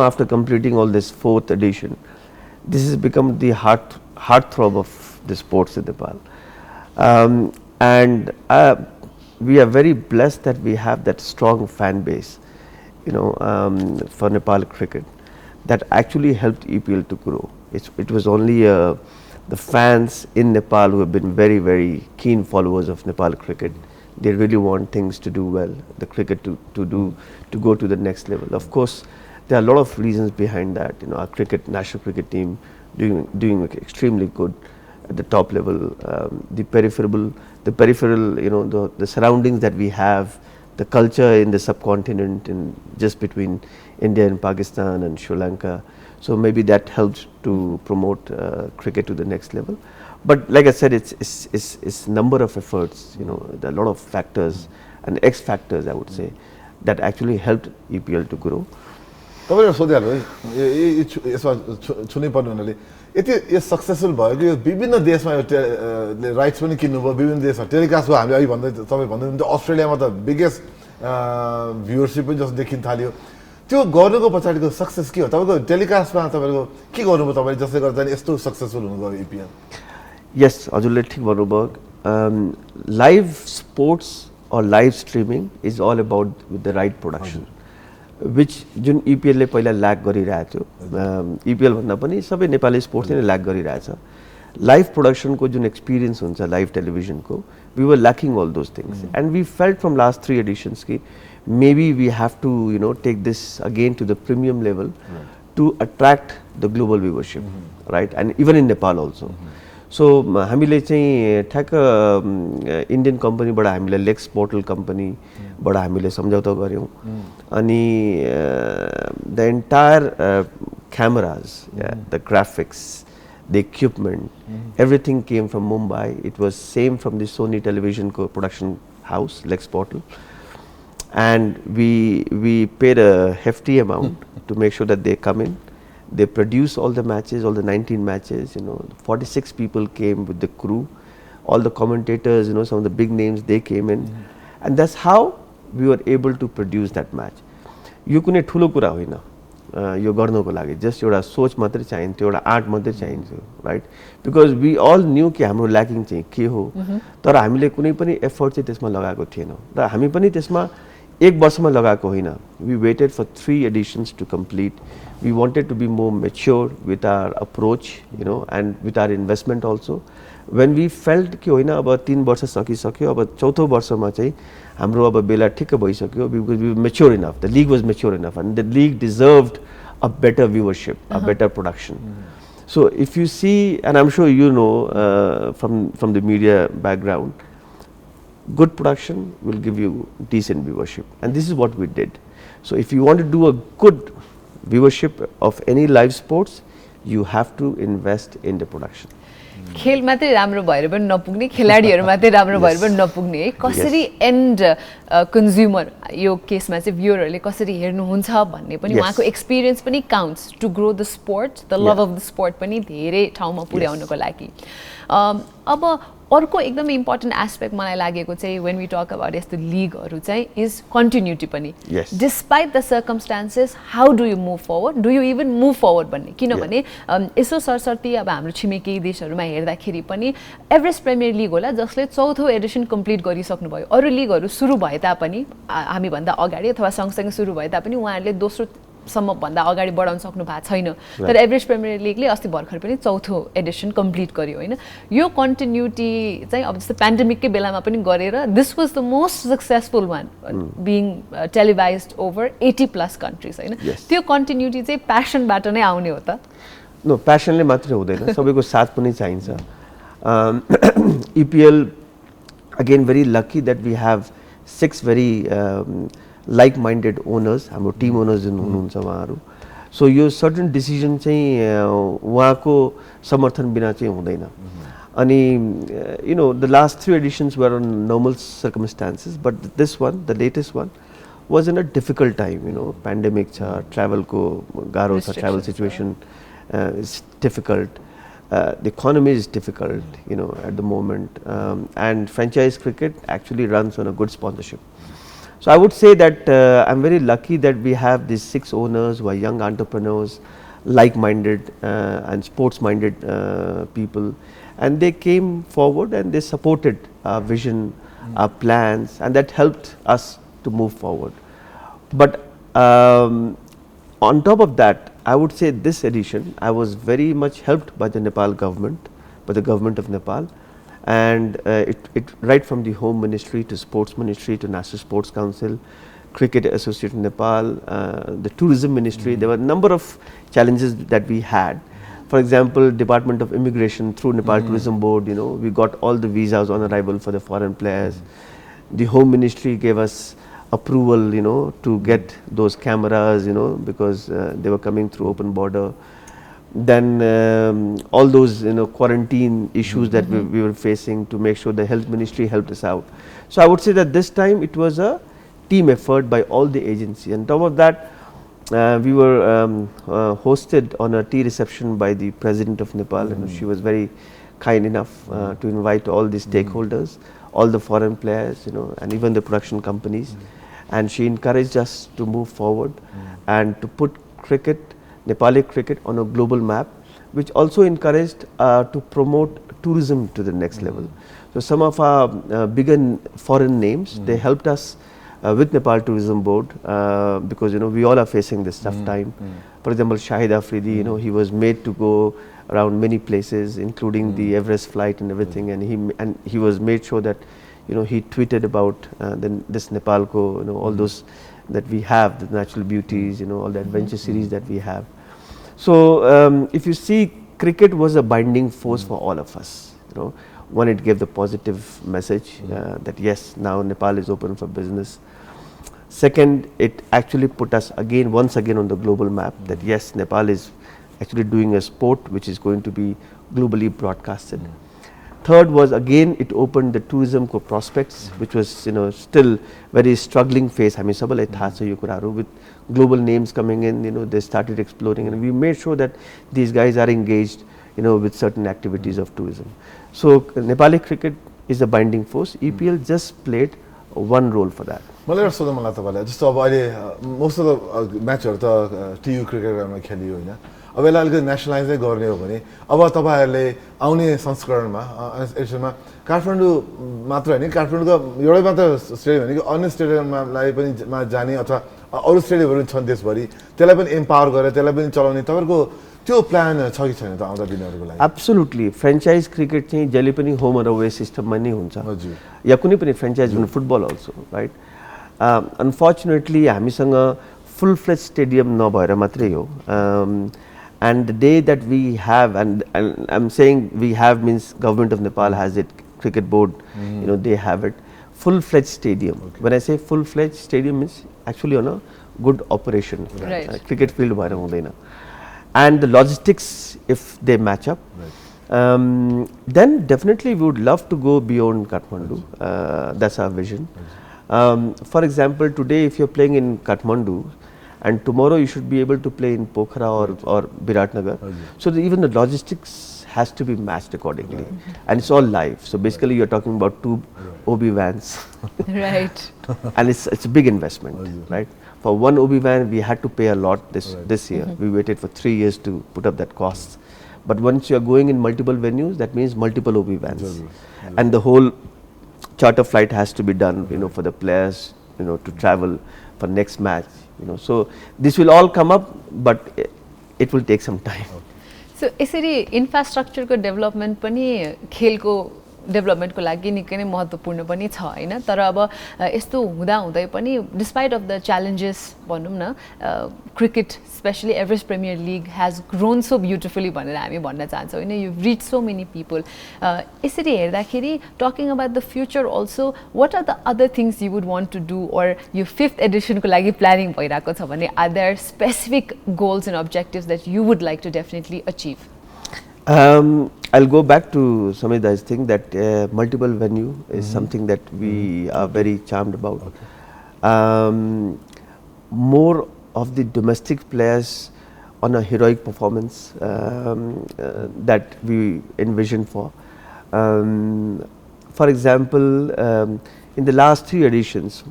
after completing all this 4th edition, this has become the heartthrob of the sports in Nepal. And we are very blessed that we have that strong fan base, for Nepal cricket that actually helped EPL to grow. It was only the fans in Nepal who have been very, very keen followers of Nepal cricket. They really want things to do well, the cricket to go to the next level. Of course, there are a lot of reasons behind that. Our national cricket team doing extremely good at the top level. The peripheral, the surroundings that we have, the culture in the subcontinent, just between India and Pakistan and Sri Lanka. So maybe that helps to promote cricket to the next level. But like I said, it's number of efforts. There are a lot of factors and X factors, I would say, that actually helped EPL to grow. तपाईँले सोधिहाल्नु है यसमा छुनै पर्ने हुनाले यति यो सक्सेसफुल भयो कि यो विभिन्न देशमा यो राइट्स पनि किन्नुभयो विभिन्न देशमा टेलिकास्ट भयो हामीले अहिले भन्दै तपाईँ भन्दै हुनुहुन्थ्यो अस्ट्रेलियामा त बिगेस्ट भ्युवरसिप पनि जस्तो देखिन थाल्यो त्यो गर्नुको पछाडिको सक्सेस के हो तपाईँको टेलिकास्टमा तपाईँको के गर्नुभयो तपाईँले जसले गर्दा यस्तो सक्सेसफुल हुनुभयो इपिएल यस हजुरले ठिक भन्नुभयो live sports or live streaming is all about the right production which जुन इपिएलले पहिला ल्याक गरिरहेको थियो इपिएल भन्दा पनि सबै नेपाली स्पोर्ट्सले नै ल्याक गरिरहेछ लाइभ प्रोडक्सनको जुन एक्सपिरियन्स हुन्छ लाइभ टेलिभिजनको we were lacking all those things and we felt from last 3 editions कि maybe we have to take this again to the premium level to attract the global viewership right and even in Nepal also so हामीले चाहिँ ठ्याक्क इन्डियन कम्पनीबाट हामीले लेक्स पोर्टल कम्पनीबाट हामीले सम्झौता गर्यौं अनि the entire cameras the graphics the equipment everything came from Mumbai it was same from the Sony television production house Lex Portal and we paid a hefty amount to make sure that they come in they produce all the matches all the 19 matches 46 people came with the crew all the commentators some of the big names they came in and that's how we were able to produce that match यो कुनै ठुलो कुरा होइन यो गर्नको लागि जस्ट एउटा सोच मात्रै चाहिन्छ एउटा आर्ट मात्रै चाहिन्छ right because we all knew कि हाम्रो ल्याकिङ चाहिँ के हो तर हामीले कुनै पनि एफर्ट चाहिँ त्यसमा लगाएको थिएनौँ र हामी पनि त्यसमा एक वर्षमा लगाएको होइन we waited for 3 editions to complete we wanted to be more mature with our approach and with our investment also when we felt कि होइन अब 3 वर्ष सकिसक्यो अब चौथो वर्षमा चाहिँ हाम्रो अब बेला ठिक्क भइसक्यो because we mature enough the league was mature enough and the league deserved a better viewership a better production so if you see and I'm sure you know from the media background good production will give you decent viewership and this is what we did so if you want to do a good viewership of any live sports you have to invest in the production खेल मात्रै राम्रो भएर पनि नपुग्ने खेलाडीहरू मात्रै राम्रो भएर पनि नपुग्ने है कसरी एन्ड कन्ज्युमर यो केसमा चाहिँ भ्युअरहरूले कसरी हेर्नुहुन्छ भन्ने पनि उहाँको एक्सपिरियन्स पनि counts to grow the sport the love of the sport पनि धेरै ठाउँमा पुर्याउनको लागि अब अर्को एकदमै इम्पोर्टेन्ट एस्पेक्ट मलाई लागेको चाहिँ वेन वी टक अबाउट यस्तो लिगहरू चाहिँ इज कन्टिन्युटी पनि despite the circumstances how do you move forward do you even move forward भन्ने किनभने यसो सरसर्ती अब हाम्रो छिमेकी देशहरूमा हेर्दाखेरि पनि एभरेस्ट प्रिमियर लिग होला जसले 4थो एडिसन कम्प्लिट गरिसक्नुभयो अरू लिगहरू सुरु भए तापनि हामीभन्दा अगाडि अथवा सँगसँगै सुरु भए तापनि उहाँहरूले दोस्रो सम्म भन्दा अगाडि बढाउन सक्नु भएको छैन तर एभरेस्ट प्रिमियर लिगले अस्ति भर्खर पनि 4थो एडिसन कम्प्लिट गर्यो होइन यो कन्टिन्युटी चाहिँ अब जस्तो पेन्डेमिककै बेलामा पनि गरेर this was the most successful one being televised over 80+ countries होइन त्यो कन्टिन्युटी चाहिँ प्यासनबाट नै आउने हो त नो प्यासनले मात्रै हुँदैन सबैको साथ पनि चाहिन्छ EPL again very lucky that we have 6 very like-minded owners हाम्रो टिम ओनर्स जुन हुनुहुन्छ उहाँहरू सो यो सर्टन डिसिजन चाहिँ उहाँको समर्थन बिना चाहिँ हुँदैन अनि the last 3 editions were on normal circumstances but this one the latest one was in a difficult time pandemic छ ट्राभलको गाह्रो छ travel situation is difficult the economy is difficult at the moment and franchise cricket actually runs on a good sponsorship so I would say that I'm very lucky that we have these 6 owners who are young entrepreneurs like-minded and sports-minded people and they came forward and they supported our vision our plans and that helped us to move forward but on top of that I would say this edition I was very much helped by the Nepal government by the government of Nepal and it right from the home ministry to sports ministry to National Sports Council Cricket Association Nepal the tourism ministry there were a number of challenges that we had for example Department of Immigration through Nepal Tourism Board we got all the visas on arrival for the foreign players the home ministry gave us approval to get those cameras because they were coming through open border then all those quarantine issues that we were facing to make sure the health ministry helped us out so I would say that this time it was a team effort by all the agencies on top of that we were hosted on a tea reception by the President of Nepal. You know, she was very kind enough to invite all the stakeholders, all the foreign players, you know, and even the production companies. And she encouraged us to move forward and to put cricket, Nepali cricket, on a global map, which also encouraged to promote tourism to the next level. So some of our bigger foreign names, they helped us with Nepal Tourism Board because, you know, we all are facing this tough time. For example, Shahid Afridi, you know, he was made to go around many places, including the Everest flight and everything, and he was made sure that, you know, he tweeted about this Nepal ko, you know, all those that we have, the natural beauties, you know, all the adventure series that we have. So if you see, cricket was a binding force for all of us. You know, one, it gave the positive message that yes, now Nepal is open for business. Second, it actually put us once again on the global map that yes, Nepal is actually doing a sport which is going to be globally broadcasted. Third was, again, it opened the tourism prospects, which was, you know, still very struggling phase. I mean, sabalai thaha cha yo kuraharu, with global names coming in, you know, they started exploring, and we made sure that these guys are engaged, you know, with certain activities of tourism. So Nepali cricket is a binding force. EPL just played one role for that. मलाई एउटा सोध्नु मन लाग्छ तपाईँलाई, जस्तो अब अहिले मोस्ट अफ द म्याचहरू त टियु क्रिकेट ग्राउन्डमा खेलियो होइन, अब यसलाई अलिकति नेसनलाइजै गर्ने हो भने अब तपाईँहरूले आउने संस्करणमा एडिसनमा काठमाडौँ मात्र होइन, काठमाडौँको एउटै मात्र स्टेडियम होइन कि अन्य स्टेडियमलाई पनि जाने अथवा अरू स्टेडियमहरू छन् देशभरि, त्यसलाई पनि एम्पावर गरेर त्यसलाई पनि चलाउने तपाईँहरूको त्यो प्लान छ कि छैन त आउँदा दिनहरूको लागि? एब्सोल्युटली फ्रेन्चाइज क्रिकेट चाहिँ जहिले पनि होम र अवे सिस्टममा नै हुन्छ, या कुनै पनि फ्रेन्चाइज हुनु, फुटबल अल्सो, राइट? अनफर्चुनेटली हामीसँग फुल फ्लेज स्टेडियम नभएर मात्रै हो. And the day that we have, and I'm saying we have means government of Nepal has it, cricket board, you know, they have it, full-fledged stadium. Okay. When I say full-fledged stadium, means actually on a good operation. Right. Cricket field bhayera hudaina. And the logistics, if they match up, then definitely we would love to go beyond Kathmandu. That's our vision. For example, today if you're playing in Kathmandu, and tomorrow you should be able to play in Pokhara or Biratnagar. So even the logistics has to be matched accordingly. And it's all live. So basically you're talking about 2 OB vans. Right. And it's a big investment, right? For 1 OB van we had to pay a lot this year. We waited for 3 years to put up that cost. But once you're going in multiple venues, that means multiple OB vans. And the whole charter flight has to be done, you know, for the players, you know, to travel for next match. You know, so this will all come up, but it will take some time. So, यसरी इन्फ्रास्ट्रक्चरको डेभलपमेन्ट पनि खेलको डेभलपमेन्टको लागि निकै नै महत्त्वपूर्ण पनि छ हैन, तर अब यस्तो हुँदा हुँदै पनि डिस्पाइट अफ द च्यालेन्जेस भनौं न, cricket specially Everest Premier League has grown so beautifully भनेर हामी भन्न चाहन्छौँ हैन. You reach so many people. यसरी हेर्दाखेरि talking about the future also, what are the other things you would want to do, or यो 5th एडिसनको लागि प्लानिङ भइरहेको छ भने are there specific goals and objectives that you would like to definitely achieve? I'll go back to Samida's thing that multiple venue is something that we are very charmed about. More of the domestic players on a heroic performance that we envision for. For example, in the last 3 editions,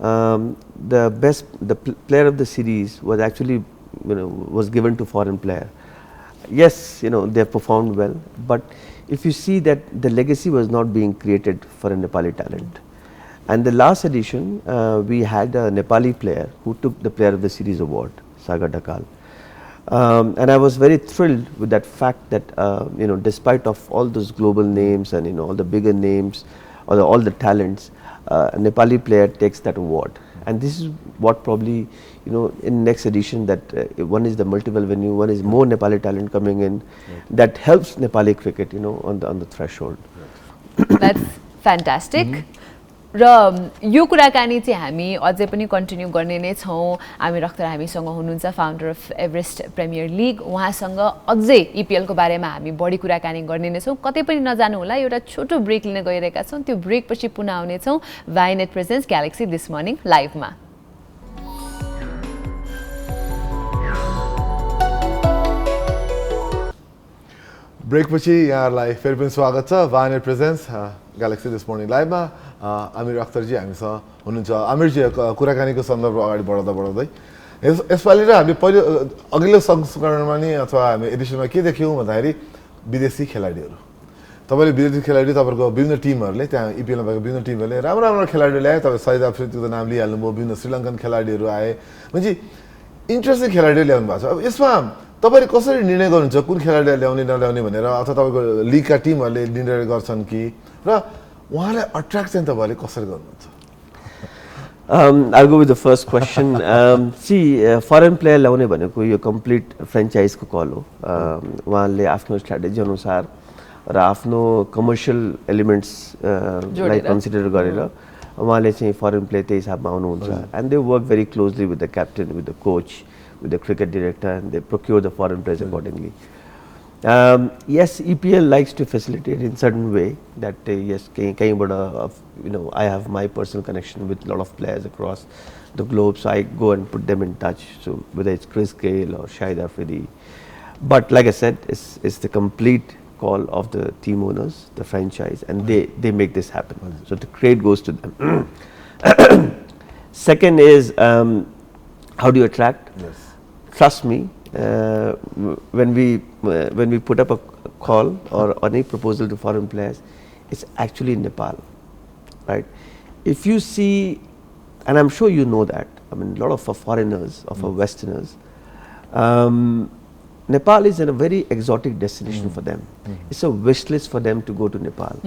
the player of the series was actually, you know, was given to foreign player. Yes, you know, they have performed well, but if you see that the legacy was not being created for a Nepali talent. And the last edition, we had a Nepali player who took the Player of the Series award, Sagar Dakal. And I was very thrilled with that fact that, you know, despite of all those global names and, you know, all the bigger names, or all the talents, a Nepali player takes that award. And this is what probably, you know, in next edition, that one is the multiple venue, one is more Nepali talent coming in, that helps Nepali cricket, you know, on the threshold. That's fantastic. र यो कुराकानी चाहिँ हामी अझै पनि कन्टिन्यू गर्ने नै छौँ. आमिर अख्तर हामीसँग हुनुहुन्छ, founder of Everest Premier league. उहाँसँग अझै इपिएलको बारेमा हामी बढी कुराकानी गर्ने नै छौँ. कतै पनि नजानु होला, एउटा छोटो ब्रेक लिन गइरहेका छौँ. त्यो ब्रेकपछि पुनः आउनेछौँ Vianet presents Galaxy this morning लाइभमा. ब्रेक पछि यहाँहरूलाई फेरि पनि स्वागत छ Vianet presents Galaxy this morning लाइभमा आमिर अख्तरजी हामीसँग हुनुहुन्छ। आमिरजी कुराकानीको सन्दर्भ अगाडि बढाउँदै यसपालि र हामीले पहिलो अघिल्लो संस्करणमा नि अथवा हामी एडिसनमा के देख्यौँ भन्दाखेरि विदेशी खेलाडीहरू तपाईँले विदेशी खेलाडी तपाईँको विभिन्न टिमहरूले त्यहाँ इपिएलमा भएको विभिन्न टिमहरूले राम्रो राम्रो खेलाडी ल्याए। तपाईँ साउथ अफ्रिकाको नाम लिइहाल्नुभयो, विभिन्न श्रीलङ्कन खेलाडीहरू आए, म्हणजे इन्ट्रेस्टिङ खेलाडी ल्याउनु भएको छ। अब यसमा तपाईँले कसरी निर्णय गर्नुहुन्छ कुन खेलाडीलाई ल्याउने नल्याउने भनेर, अथवा तपाईँको लिगका टिमहरूले निर्णय गर्छन् कि, र उहाँलाई अट्र्याक्ट चाहिँ तपाईँले कसरी गर्नुहुन्छ? I'll go with the first question. Foreign player ल्याउने भनेको यो complete franchise को call हो। उहाँले आफ्नो strategy अनुसार र आफ्नो commercial elements लाई consider गरेर उहाँले चाहिँ foreign player त्यही हिसाबमा आउनुहुन्छ, and they work very closely with the captain, with the coach, with the cricket director, and they procure the foreign players accordingly. Yes, EPL likes to facilitate in certain way that yes, I have my personal connection with a lot of players across the globe, so I go and put them in touch. So whether it's Chris Gayle or Shahid Afridi, but like I said, it's the complete call of the team owners, the franchise, and they make this happen. So the credit goes to them. Second is how do you attract? Yes. Trust me. When we put up a call or any proposal to foreign players, it's actually in Nepal, right? If you see, and I'm sure you know that, I mean, a lot of foreigners, of Westerners, Nepal is a very exotic destination for them. It's a wish list for them to go to Nepal.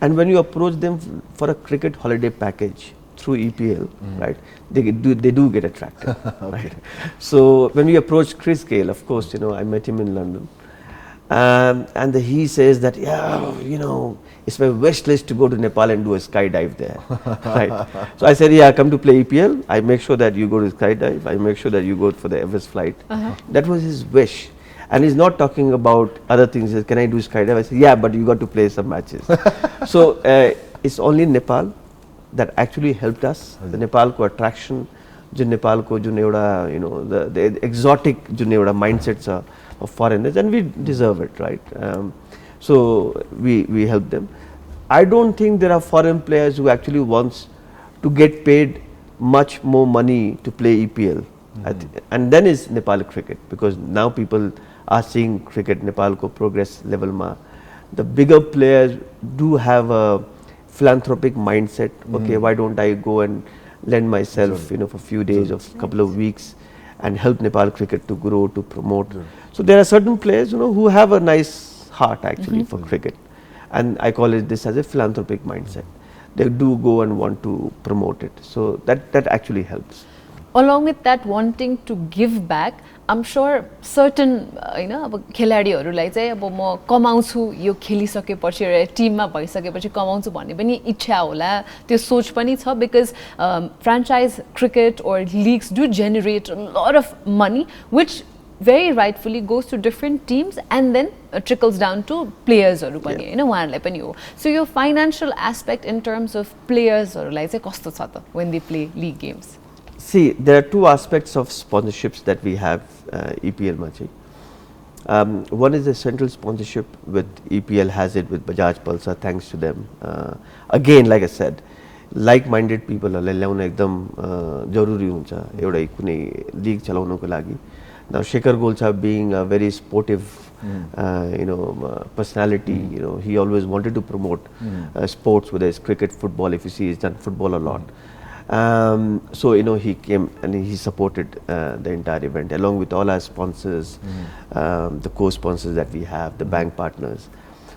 And when you approach them for a cricket holiday package through EPL, right, they do get attracted, right? So when we approached Chris Gayle, of course, I met him in London, and he says that, it's my wish list to go to Nepal and do a skydive there, right? So I said, yeah, come to play EPL. I make sure that you go to skydive. I make sure that you go for the Everest flight. That was his wish. And he's not talking about other things. He says, can I do skydive? I said, yeah, but you got to play some matches. So it's only Nepal that actually helped us. The Nepal ko attraction, jo Nepal ko the exotic mindsets of foreigners, and we deserve it, right? So we help them. I don't think there are foreign players who actually wants to get paid much more money to play EPL, and then is Nepal cricket, because now people are seeing cricket Nepal ko progress level ma. The bigger players do have a philanthropic mindset. Okay, why don't I go and lend myself, for a few days or a couple of weeks and help Nepal cricket to grow, to promote. So there are certain players, who have a nice heart actually for cricket, and I call it this as a philanthropic mindset. They do go and want to promote it. So that actually helps. Along with that, wanting to give back, I'm sure certain अब खेलाडीहरूलाई चाहिँ अब म कमाउँछु यो खेलिसकेपछि र टिममा भइसकेपछि कमाउँछु भन्ने पनि इच्छा होला, त्यो सोच पनि छ, because franchise cricket or leagues do generate a lot of money which very rightfully goes to different teams and then trickles down to players-हरु पनि हैन, उहाँहरुलाई पनि हो. So your financial aspect in terms of players-हरुलाई चाहिँ कस्तो छ त when they play league games? See, there are two aspects of sponsorships that we have EPL Machi. One is the central sponsorship with EPL has it with Bajaj Pulsar, thanks to them. Again, like I said, like-minded people ल्याउन एकदम जरुरी हुन्छ एउटा कुनै लीग चलाउनको लागि. Now Shekhar Golcha being a very sportive personality, he always wanted to promote sports, whether it's cricket, football. If you see, he's done football a lot. So he came and he supported the entire event along with all our sponsors, the co-sponsors that we have, the bank partners.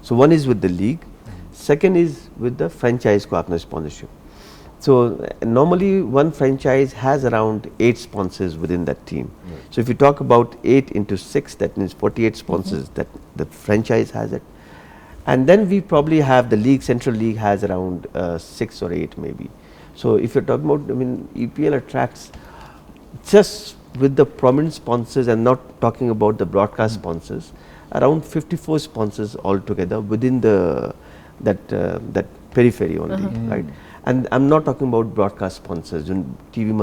So one is with the league, second is with the franchise partner sponsorship. So normally one franchise has around 8 sponsors within that team. So if you talk about 8 into 6, that means 48 sponsors that the franchise has it. And then we probably have the league, central league has around 6 or 8 maybe. So if you're talking about, EPL attracts just with the prominent sponsors and not talking about the broadcast sponsors, around 54 sponsors altogether within that periphery only, right? And I'm not talking about broadcast sponsors, TV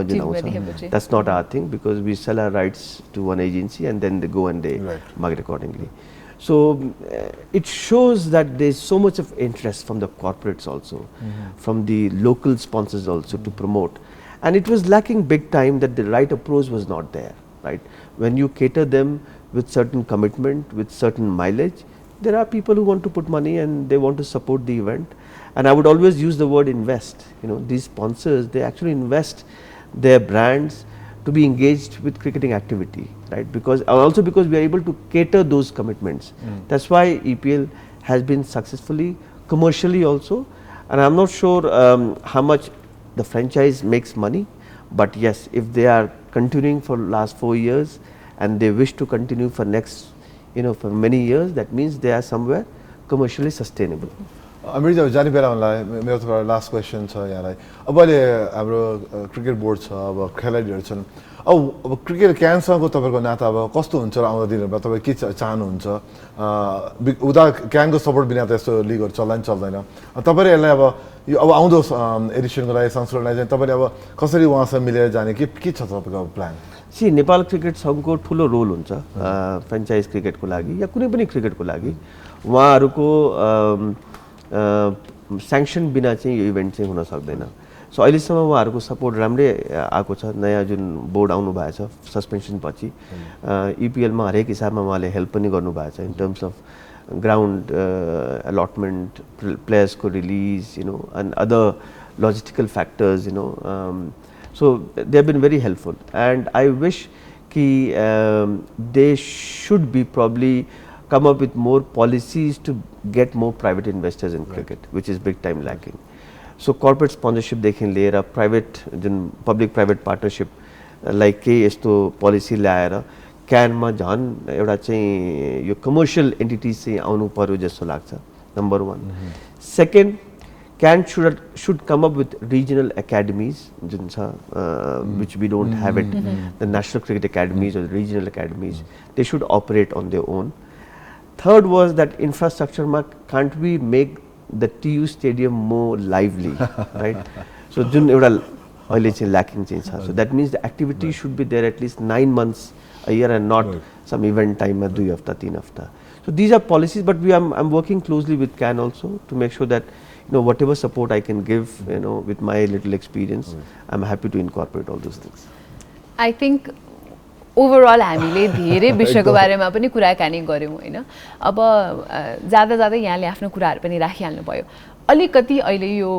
that's not our thing, because we sell our rights to one agency and then they go and they market accordingly. So it shows that there is so much of interest from the corporates also, from the local sponsors also to promote. And it was lacking big time that the right approach was not there, right? When you cater them with certain commitment, with certain mileage, there are people who want to put money and they want to support the event. And I would always use the word invest. These sponsors, they actually invest their brands to be engaged with cricketing activity, right? Because also because we are able to cater those commitments. That's why EPL has been successfully commercially also. And I'm not sure how much the franchise makes money, but yes, if they are continuing for last 4 years and they wish to continue for next, for many years, that means they are somewhere commercially sustainable. अमिर जी अब जाने बेला मलाई मेरो त लास्ट क्वेसन छ यहाँलाई अब अहिले हाम्रो क्रिकेट बोर्ड छ अब खेलाडीहरू छन् अब क्रिकेट क्यानसँगको तपाईँको नाता अब कस्तो हुन्छ र आउँदो दिनहरूमा तपाईँ के चाहनुहुन्छ उता क्यानको सपोर्ट बिना त यस्तो लिगहरू चल्दैन तपाईँले यसलाई अब यो अब आउँदो एडिसनको लागि संस्करणलाई चाहिँ तपाईँले अब कसरी उहाँसँग मिलेर जाने के छ तपाईँको प्लान नेपाल क्रिकेट सङ्घको ठुलो रोल हुन्छ फ्रेन्चाइज क्रिकेटको लागि या कुनै पनि क्रिकेटको लागि उहाँहरूको स्याङ्सन बिना चाहिँ यो इभेन्ट चाहिँ हुन सक्दैन सो अहिलेसम्म उहाँहरूको सपोर्ट राम्रै आएको छ नयाँ जुन बोर्ड आउनु भएको छ सस्पेन्सन पछि इपिएलमा हरेक हिसाबमा उहाँले हेल्प पनि गर्नुभएको छ in terms of ground allotment प्लेयर्सको release and other logistical factors so they have been very helpful and I wish ki they should be probably come up with more policies to get more private investors in cricket, which is big time lacking. So corporate sponsorship देखि लिएर private जुन public private partnership like के यस्तो policy ल्याएर क्यानमा झन् एउटा चाहिँ यो commercial entities चाहिँ आउनु पर्यो जस्तो लाग्छ number 1. Second, CAN should come up with regional academies, which we don't have it, the national cricket academies or the regional academies. They should operate on their own. Third was that infrastructure, can't we make the TU stadium more lively, right? So, lacking change. So that means the activity should be there at least 9 months a year and not some event time, 2 hafta, 3 hafta. So these are policies, but I'm working closely with CAN also to make sure that whatever support I can give, with my little experience, I'm happy to incorporate all those things. I think overall हामीले धेरै विषयको बारेमा पनि कुराकानी गर्यौं हैन अब जादा जादा यहाँले आफ्नो कुराहरु पनि राखिहाल्नु भयो अलिकति अहिले यो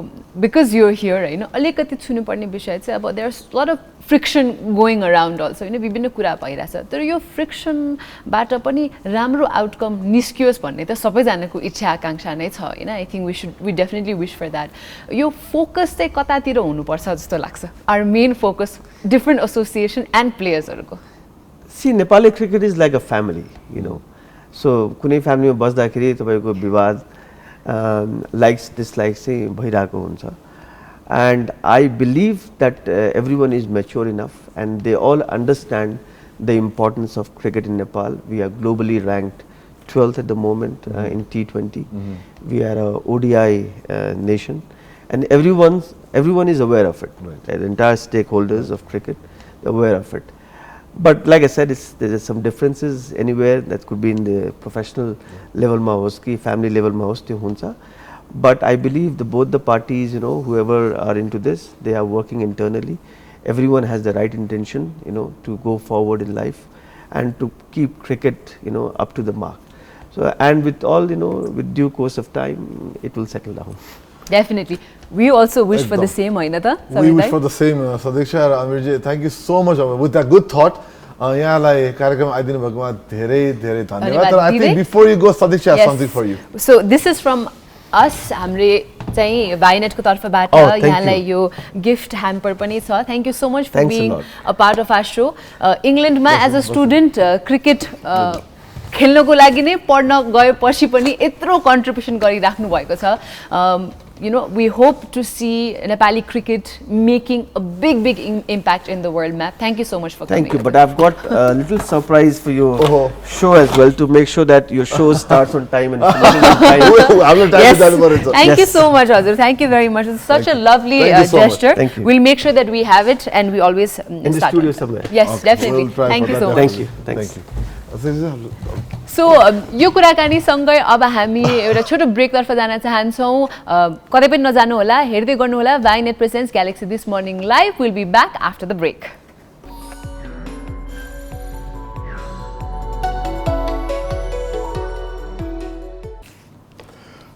बिकज यु आर हियर हैन अलिकति छुनु पर्ने विषय चाहिँ अब there is lot of friction going around also हैन विभिन्न कुरा भइराछ तर यो फ्रिक्सनबाट पनि राम्रो आउटकम निस्कियोस् भन्ने त सबैजनाको इच्छा आकांक्षा नै छ हैन I think we definitely wish for that यो फोकस चाहिँ कतातिर हुनुपर्छ जस्तो लाग्छ our main focus different association and प्लेयर्सहरुको See, Nepali cricket is like a family, So, कुनै family मा बस्दाखेरि तपाईको विवाद likes dislikes चाहिँ भइराको हुन्छ and I believe that everyone is mature enough and they all understand the importance of cricket in Nepal. We are globally ranked 12th at the moment in T20. We are a ODI nation and everyone is aware of it. The entire stakeholders of cricket are aware of it. But like I said, there are some differences anywhere that could be in the professional level ma hoस् कि family level ma hoस् त्यो हुन्छ. But I believe both the parties, whoever are into this, they are working internally. Everyone has the right intention, to go forward in life and to keep cricket, up to the mark. So and with all, with due course of time, it will settle down. Definitely. We also wish for the same, Ainata. We wish for the same, Sadiksha Amirji. Thank you so much with that good thought. यहाँलाई कार्यक्रम आइदिनु भएकोमा धेरै धेरै धन्यवाद. I think before you go, Sadiksha has something for you. So this is from us. हामीले चाहिँ वाइनेटको तर्फबाट यहाँलाई यो गिफ्ट ह्याम्पर पनि छ. Thank you so much for being a part of our show. इङ्ल्यान्डमा एज अ स्टुडेन्ट क्रिकेट खेल्नको लागि नै पढ्न गएपछि पनि यत्रो कन्ट्रिब्युसन गरिराख्नु भएको छ. We hope to see Nepali cricket making a big impact in the world map. Thank you so much for coming. Thank you. But I've got a little surprise for your show as well to make sure that your show starts on time and finishes on time. Yes. Thank you so much, Azur. Thank you very much. It's such a lovely gesture. Thank you. We'll make sure that we have it and we always in the studio somewhere. Yes, definitely. Thank you so much. Thank you. Thanks. Thank you. So यो कुराकानीसँगै अब हामी एउटा छोटो ब्रेकतर्फ जान चाहन्छौँ कतै पनि नजानु होला हेर्दै गर्नु होला Vianet presents Galaxy this morning live will be back after the break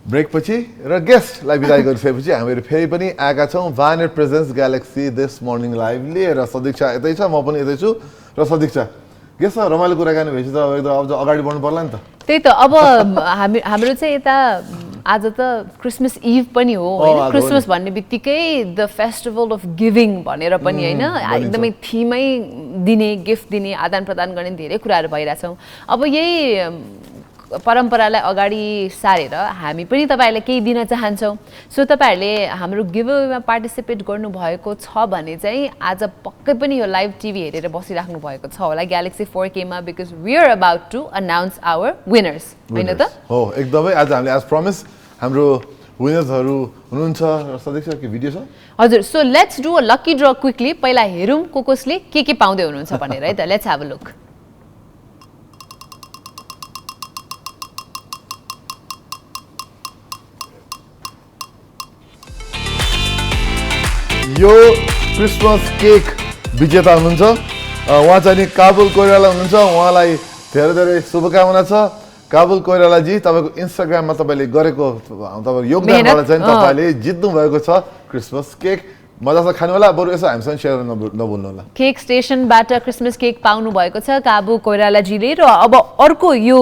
break पछि र गेस्टलाई बिदाई गरिसकेपछि हामीहरू फेरि पनि आएका छौँ Vianet presents Galaxy this morning live लिएर सदिक्षा यतै छ म पनि यतै छु र सदिक्षा गेस्टमा रमाइलो कुराकानी भएपछि त एकदम अब अगाडि बढ्नु पर्ला नि त त्यही त अब हाम्रो चाहिँ यता आज त क्रिसमस इभ पनि हो होइन क्रिसमस भन्ने बित्तिकै द फेस्टिभल अफ गिभिङ भनेर पनि होइन एकदमै थिमै दिने गिफ्ट दिने आदान प्रदान गर्ने धेरै कुराहरू भइरहेछौँ अब यही परम्परालाई अगाडि सारेर हामी पनि तपाईँहरूलाई केही दिन चाहन्छौँ सो तपाईँहरूले हाम्रो गिभअवेमा पार्टिसिपेट गर्नुभएको छ भने चाहिँ आज पक्कै पनि यो लाइभ टिभी हेरेर बसिराख्नु भएको छ होला ग्यालेक्सी 4Kमा because we are about to announce our winners होइन त हो एकदमै आज हामीले आज प्रमिस हाम्रो विनर्सहरू हुनुहुन्छ र सदस्य के भिडियो छ हजुर so let's do a lucky draw quickly पहिला हेरौँ कसले के पाउँदै हुनुहुन्छ भनेर है त लेट्स ह्याभ अ लुक यो क्रिसमस केक विजेता हुनुहुन्छ उहाँ चाहिँ नि काबुल कोइराला हुनुहुन्छ उहाँलाई धेरै धेरै शुभकामना छ काबुल कोइरालाजी तपाईँको इन्स्टाग्राममा तपाईँले गरेको तपाईँको योगदानबाट चाहिँ तपाईँले जित्नु भएको छ क्रिसमस केक मजासँग खानु होला बरु यसो हामीसँग सेयर नभुल्नु होला केक स्टेसनबाट क्रिसमस केक पाउनु भएको छ काबु कोइरालाजीले र अब अर्को यो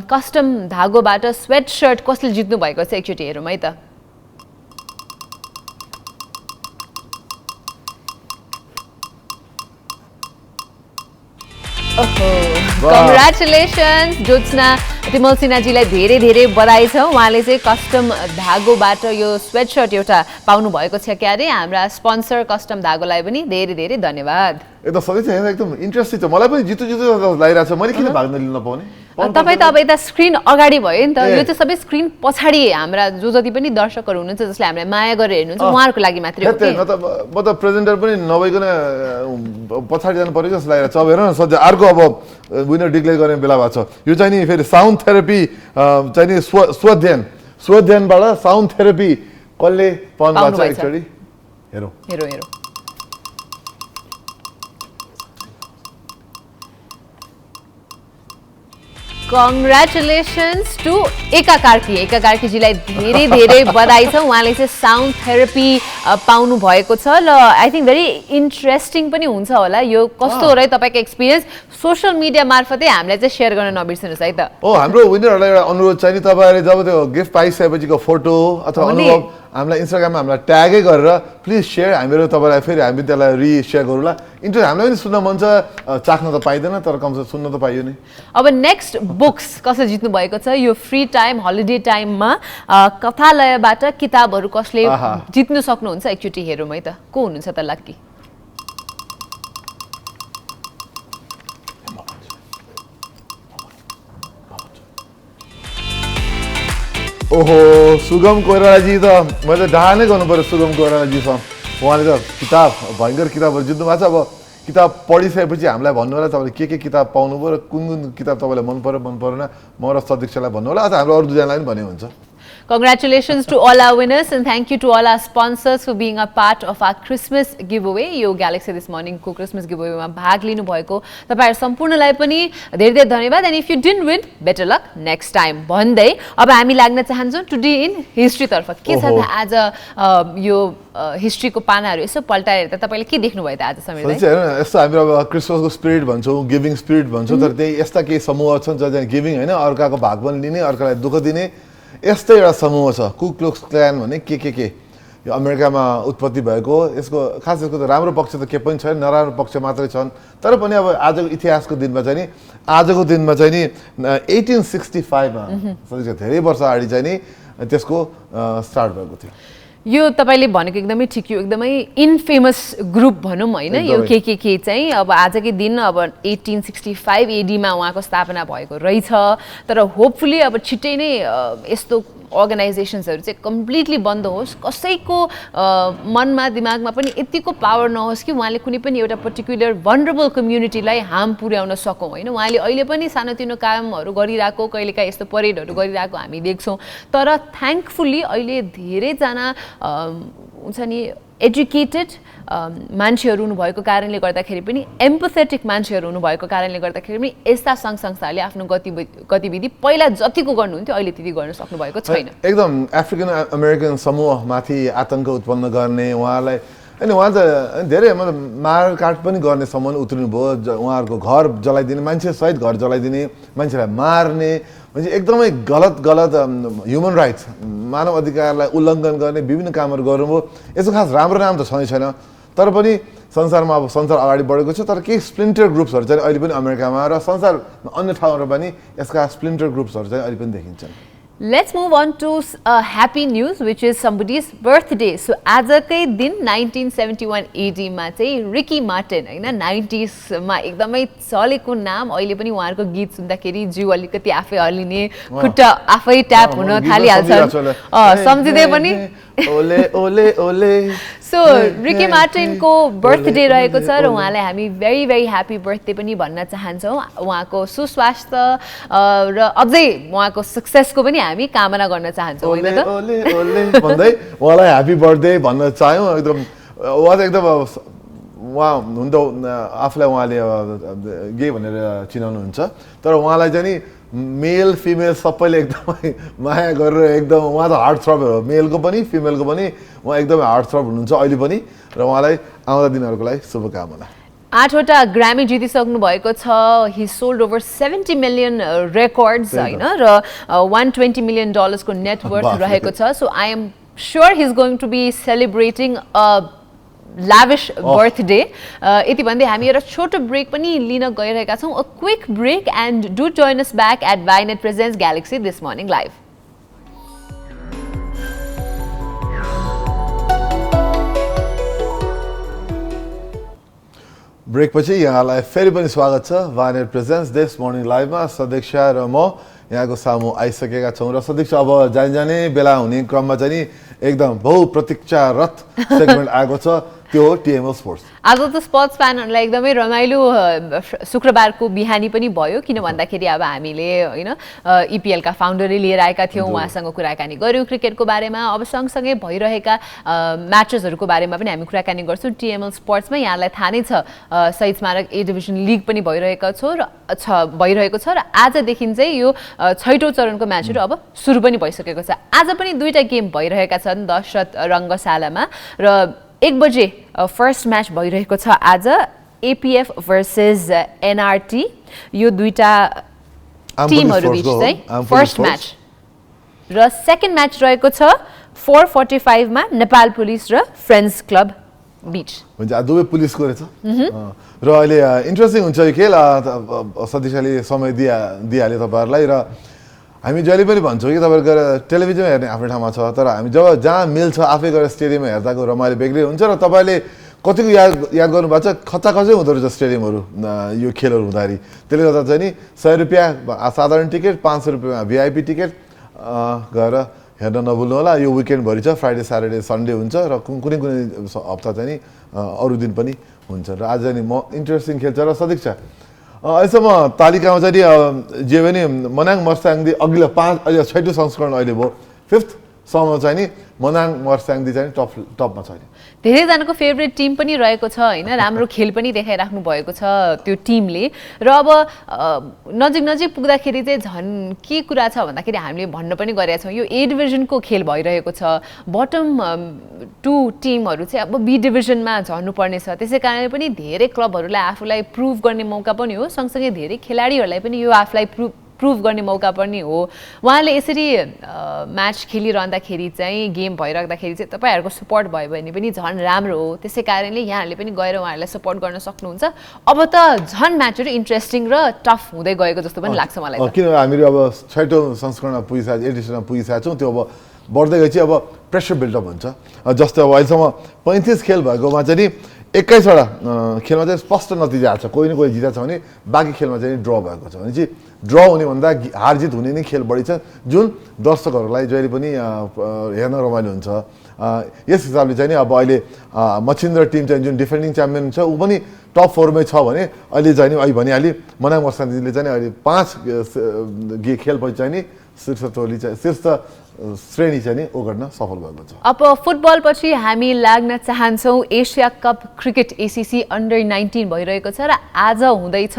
कस्टम धागोबाट स्वेट सर्ट कसले जित्नु भएको छ एकचोटि हेरौँ है त कङ्ग्रेचुलेसन्स ज्योत्सना तिमल सिन्हाजीलाई धेरै धेरै बधाई छ उहाँले चाहिँ कस्टम धागोबाट यो स्वेट सर्ट एउटा पाउनु भएको छ क्यारे हाम्रा स्पोन्सर कस्टम धागोलाई पनि धेरै धेरै धन्यवाद एकदम सधैँ चाहिँ एकदम इन्ट्रेस्टिङ छ मलाई पनि जित्छु लागिरहेको छ मैले किन भाग नलिन नपाउने तपाईँ त अब यता स्क्रिन अगाडि भयो नि त यो चाहिँ सबै स्क्रिन पछाडि हाम्रा जो जति पनि दर्शकहरू हुनुहुन्छ जसले हामीलाई माया गरेर हेर्नुहुन्छ उहाँहरूको लागि मात्रै हो म त प्रेजेन्टर पनि नभइकन पछाडि जानु पऱ्यो जस्तो लागिरहेको छ अब हेर न सधैँ अर्को अब विनर डिक्लेयर गर्ने बेला भएको छ यो चाहिँ नि फेरि साउन्ड थेरापी चाहिँ नि स्वध्ययनबाट साउन्ड थेरापी कसले पाउनु भएको छ एकचोटि हेरौँ कङ्ग्रेचुलेसन्स टु एका कार्कीजीलाई धेरै धेरै बधाई छ उहाँले चाहिँ साउन्ड थेरापी पाउनु भएको छ ल आई थिङ्क भेरी इन्ट्रेस्टिङ पनि हुन्छ होला यो कस्तो हो र तपाईँको एक्सपिरियन्स सोसियल मिडिया मार्फतै हामीलाई चाहिँ सेयर गर्न नबिर्सिनुहोस् है त हाम्रो विनरहरूलाई एउटा अनुरोध चाहिँ नि तपाईँहरूले जब त्यो गिफ्ट पाइसकेपछिको फोटो अथवा अनुभव हामीलाई इन्स्टाग्राममा हामीलाई ट्यागै गरेर प्लिज सेयर हामीहरू तपाईँलाई फेरि हामी त्यसलाई रिसेयर गरौँला इन्ट्रेस्ट हामीलाई पनि सुन्न मन छ चाख्न त पाइँदैन तर कमसे सुन्न त पाइयो नि अब नेक्स्ट बुक्स कसले जित्नु भएको छ यो फ्री टाइम हलिडे टाइममा कथालयबाट किताबहरू कसले जित्नु सक्नुहुन्छ एकचोटि हेरौँ है त को हुनुहुन्छ त लक्की ओहो सुगम कोइरालाजी त मैले त डाहा नै गर्नु पऱ्यो सुगम कोइरालाजीसँग उहाँले त किताब भयङ्कर किताबहरू जित्नु भएको छ अब किताब पढिसकेपछि हामीलाई भन्नु होला तपाईँले के किताब पाउनुभयो र कुन किताब तपाईँलाई मन पऱ्यो मन परेन म र सदीक्षालाई भन्नु होला अथवा हाम्रो अरू दुईजनालाई पनि भन्ने हुन्छ Congratulations to all our winners and thank you to all our sponsors for being a part of our Christmas giveaway. यो Galaxy this morning को Christmas giveaway मा भाग लिनु भएको तपाईहरु सम्पूर्णलाई पनि धेरै धेरै धन्यवाद and if you didn't win better luck next time भन्दै अब हामी लाग्न चाहन्छौं today in history तर्फ के छ त आज यो हिस्ट्री को पानाहरु यसो पल्टाएर त तपाईले के देख्नु भयो त आज समीरले हैन यस्तो हामी अब क्रिसमसको स्पिरिट भन्छौं गिभिङ स्पिरिट भन्छौं तर त्यही यस्ता केही समूह छन् जहाँ गिभिङ हैन अर्काको भाग पनि लिने अर्कालाई दुःख दिने यस्तै एउटा समूह छ कु क्लक्स क्ल्यान भन्ने के यो अमेरिकामा उत्पत्ति भएको यसको खास यसको त राम्रो पक्ष त के पनि छैन नराम्रो पक्ष मात्रै छन् तर पनि अब आजको इतिहासको दिनमा चाहिँ नि आजको दिनमा चाहिँ नि 1865 मा धेरै वर्ष अगाडि चाहिँ नि त्यसको स्टार्ट भएको थियो यो तपाईले भनेको एकदमै ठिक यो एकदमै इनफेमस ग्रुप भनौं हैन यो के चाहिँ अब आजकै दिन अब 1865 एडी मा उहाँको स्थापना भएको रहेछ तर होपफुली अब छिट्टै नै यस्तो अर्गनाइजेसन्सहरू चाहिँ कम्प्लिटली बन्द होस्, कसैको मनमा दिमागमा पनि यतिको पावर नहोस् कि उहाँले कुनै पनि एउटा पर्टिकुलर भनरेबल कम्युनिटीलाई हार्म पुर्याउन सकौँ होइन। उहाँले अहिले पनि सानोतिनो कामहरू गरिरहेको, कहिलेकाहीँ यस्तो परेडहरू गरिरहेको हामी देख्छौँ। तर थ्याङ्कफुल्ली अहिले धेरैजना हुन्छ नि एजुकेटेड मान्छेहरू हुनुभएको कारणले गर्दाखेरि पनि, एम्पथेटिक मान्छेहरू हुनुभएको कारणले गर्दाखेरि पनि यस्ता सङ्घ संस्थाहरूले आफ्नो गतिविधि पहिला जतिको गर्नुहुन्थ्यो अहिले त्यति गर्न सक्नुभएको छैन। एकदम अफ्रिकन अमेरिकन समूहमाथि आतङ्क उत्पन्न गर्ने उहाँलाई अनि उहाँ त धेरै मतलब मारकाट पनि गर्ने सम्म उत्रिनु भयो। उहाँहरूको घर जलाइदिने, मान्छे सहित घर जलाइदिने, मान्छेलाई मार्ने, म्हणजे एकदमै गलत ह्युमन राइट्स मानव अधिकारलाई उल्लङ्घन गर्ने विभिन्न कामहरू गर्नुभयो। यसो खास राम्रो नाम त छैन, तर पनि संसारमा अब संसार अगाडि बढेको छ। तर केही स्प्लिन्टर ग्रुप्सहरू चाहिँ अहिले पनि अमेरिकामा र संसारमा अन्य ठाउँहरूमा पनि यसका स्प्लिन्टर ग्रुप्सहरू चाहिँ अहिले पनि देखिन्छन्। Let's move on to happy news, which is somebody's birthday. So आजकै दिन 1971 AD मा चाहिँ रिकी मार्टिन हैन 90s मा एकदमै चलेको नाम, अहिले पनि उहाँहरूको गीत सुन्दाखेरि जिउ अलिकति आफै हल्लिने, खुट्टा आफै ट्याप हुन थालिहाल्छन् सम्झिँदै पनि। ओले ओले ओले। सो रिकी मार्टिनको बर्थडे रहेको छ र उहाँलाई हामी भेरी भेरी ह्याप्पी बर्थडे पनि भन्न चाहन्छौँ। उहाँको सुस्वास्थ्य र अझै उहाँको सक्सेसको पनि हामी कामना गर्न चाहन्छौँ होइन त? ओले ओले भन्दै उहाँलाई ह्याप्पी बर्थडे भन्न चाह्यौँ। एकदम उहाँ त एकदम उहाँ हुन त आफूलाई उहाँले गे भनेर चिनाउनुहुन्छ, तर उहाँलाई चाहिँ नि मेल फिमेल सबैले एकदमै माया गरेर एकदम उहाँ त हार्ट थ्रब हो, मेलको पनि फिमेलको पनि उहाँ एकदमै हार्ट थ्रब हुनुहुन्छ अहिले पनि, र उहाँलाई आउँदा दिनहरूको लागि शुभकामना। 8वटा ग्रामी जितिसक्नु भएको छ। He sold over 70 million records होइन र $120 मिलियन को नेटवर्थ रहेको छ। So I am sure he is going to be celebrating a lavish birthday. यति भन्दै हामी एउटा छोटो ब्रेक पनि लिन गइरहेका छौँ। A quick break and do join us back at Vianet Presents Galaxy This Morning Live. Break पछि यहाँलाई फेरि पनि स्वागत छ Vianet Presents This Morning Live मा। सदीक्षा र म यहाँको सामु आइसकेका छौँ र सदीक्षा अब जाने बेला हुने क्रममा चाहिँ नि एकदम बहुप्रतीक्षारत सेगमेन्ट आएको छ, त्यो हो टिएमएल स्पोर्ट्स। आज त स्पोर्ट्स फ्यानहरूलाई एकदमै रमाइलो शुक्रबारको बिहानी पनि भयो, किन भन्दाखेरि अब हामीले होइन इपिएलका फाउन्डरले लिएर आएका थियौँ, उहाँसँग कुराकानी गऱ्यौँ क्रिकेटको बारेमा। अब सँगसँगै भइरहेका म्याचेसहरूको बारेमा पनि हामी कुराकानी गर्छौँ टिएमएल स्पोर्ट्समा। यहाँलाई थाहा नै छ शहीद स्मारक ए डिभिजन लिग पनि भइरहेको छ र आजदेखि चाहिँ यो 6औं चरणको म्याचहरू अब सुरु पनि भइसकेको छ। आज पनि 2टा गेम भइरहेका छन् दशरथ रङ्गशालामा र 1 बजे फर्स्ट म्याच भइरहेको छ आज एपिएफ भर्सेस एनआरटी। यो 2टा टिमहरू बीच चाहिँ फर्स्ट म्याच र सेकेन्ड म्याच रहेको छ 4:45 मा नेपाल पुलिस र फ्रेन्ड्स क्लब बीच। हुन्छ दुवै पुलिसको रहेछ र अहिले इन्ट्रेस्टिङ हुन्छ यो खेल। सदीक्षाले समय दिइहाल्यो तपाईँहरूलाई र हामी जहिले पनि भन्छौँ कि तपाईँहरू गएर टेलिभिजन हेर्ने आफ्नो ठाउँमा छ, तर हामी जब जहाँ मिल्छ आफै गएर स्टेडियममा हेर्दाको रमाइलो बेग्लै हुन्छ। र तपाईँले कतिको याद गर्नुभएको छ, खचाखचै हुँदो रहेछ स्टेडियमहरू यो खेलहरू हुँदाखेरि। त्यसले गर्दा चाहिँ नि 100 रुपियाँ साधारण टिकट, 500 रुपियाँमा भिआइपी टिकट गएर हेर्न नभुल्नु होला। यो विकेन्डभरि छ, फ्राइडे स्याटरडे सन्डे हुन्छ र कुनै हप्ता चाहिँ नि अरू दिन पनि हुन्छ। र आज नि इन्ट्रेस्टिङ खेल्छ र सदीक्षा अहिलेसम्म तालिकामा चाहिँ जे पनि मनाङ मर्स्याङदी अघिल्लो 6औं संस्करण अहिले भयो, 5th सम्म चाहिँ नि मनाङ मर्स्याङदी चाहिँ टपमा छ। धेरैजनाको फेभरेट टिम पनि रहेको छ होइन, राम्रो खेल पनि देखाइराख्नु भएको छ त्यो टिमले। र अब नजिक पुग्दाखेरि चाहिँ झन् के कुरा छ भन्दाखेरि हामीले भन्न पनि गरेका छौँ यो ए डिभिजनको खेल भइरहेको छ। बटम 2 टिमहरू चाहिँ अब बी डिभिजनमा झर्नुपर्ने छ, त्यसै कारणले पनि धेरै क्लबहरूलाई आफूलाई प्रुभ गर्ने मौका पनि हो, सँगसँगै धेरै खेलाडीहरूलाई पनि यो आफूलाई प्रुभ गर्ने मौका पनि हो। उहाँले यसरी म्याच खेलिरहँदाखेरि चाहिँ गेम भइराख्दाखेरि चाहिँ तपाईँहरूको सपोर्ट भयो भने पनि झन् राम्रो हो, त्यसै कारणले यहाँहरूले पनि गएर उहाँहरूलाई सपोर्ट गर्न सक्नुहुन्छ। अब त झन् म्याचहरू इन्ट्रेस्टिङ र टफ हुँदै गएको जस्तो पनि लाग्छ मलाई। किन हामीले अब 6औं संस्करणमा एडिसनमा पुगिसकेका छौँ, त्यो अब बढ्दै गएपछि अब प्रेसर बिल्डअप हुन्छ। जस्तो अब अहिलेसम्म 35 खेल भएकोमा चाहिँ नि 21वटा खेलमा चाहिँ स्पष्ट नतिजा आएको छ, कोही न कोही जितेको छ भने बाँकी खेलमा चाहिँ ड्र भएको छ भने चाहिँ ड्र हुने भन्दा हार जित हुने नै खेल बढी छ, जुन दर्शकहरूलाई जहिले पनि हेर्न रमाइलो हुन्छ। यस हिसाबले चाहिँ नि अब अहिले मच्छिन्द्र टिम चाहिँ जुन डिफेन्डिङ च्याम्पियन छ ऊ पनि टप 4मै छ भने अहिले चाहिँ नि अहिले भनिहालेँ मनाङ मर्सान्तीले चाहिँ अहिले 5 खेलपछि चाहिँ नि शीर्ष टोली चाहिँ शीर्ष श्रेणी चाहिँ नि ओगट्न सफल भएको छ। अब फुटबल पछि हामी लाग्न चाहन्छौँ Asia cup cricket ACC under 19 भइरहेको छ र आज हुँदैछ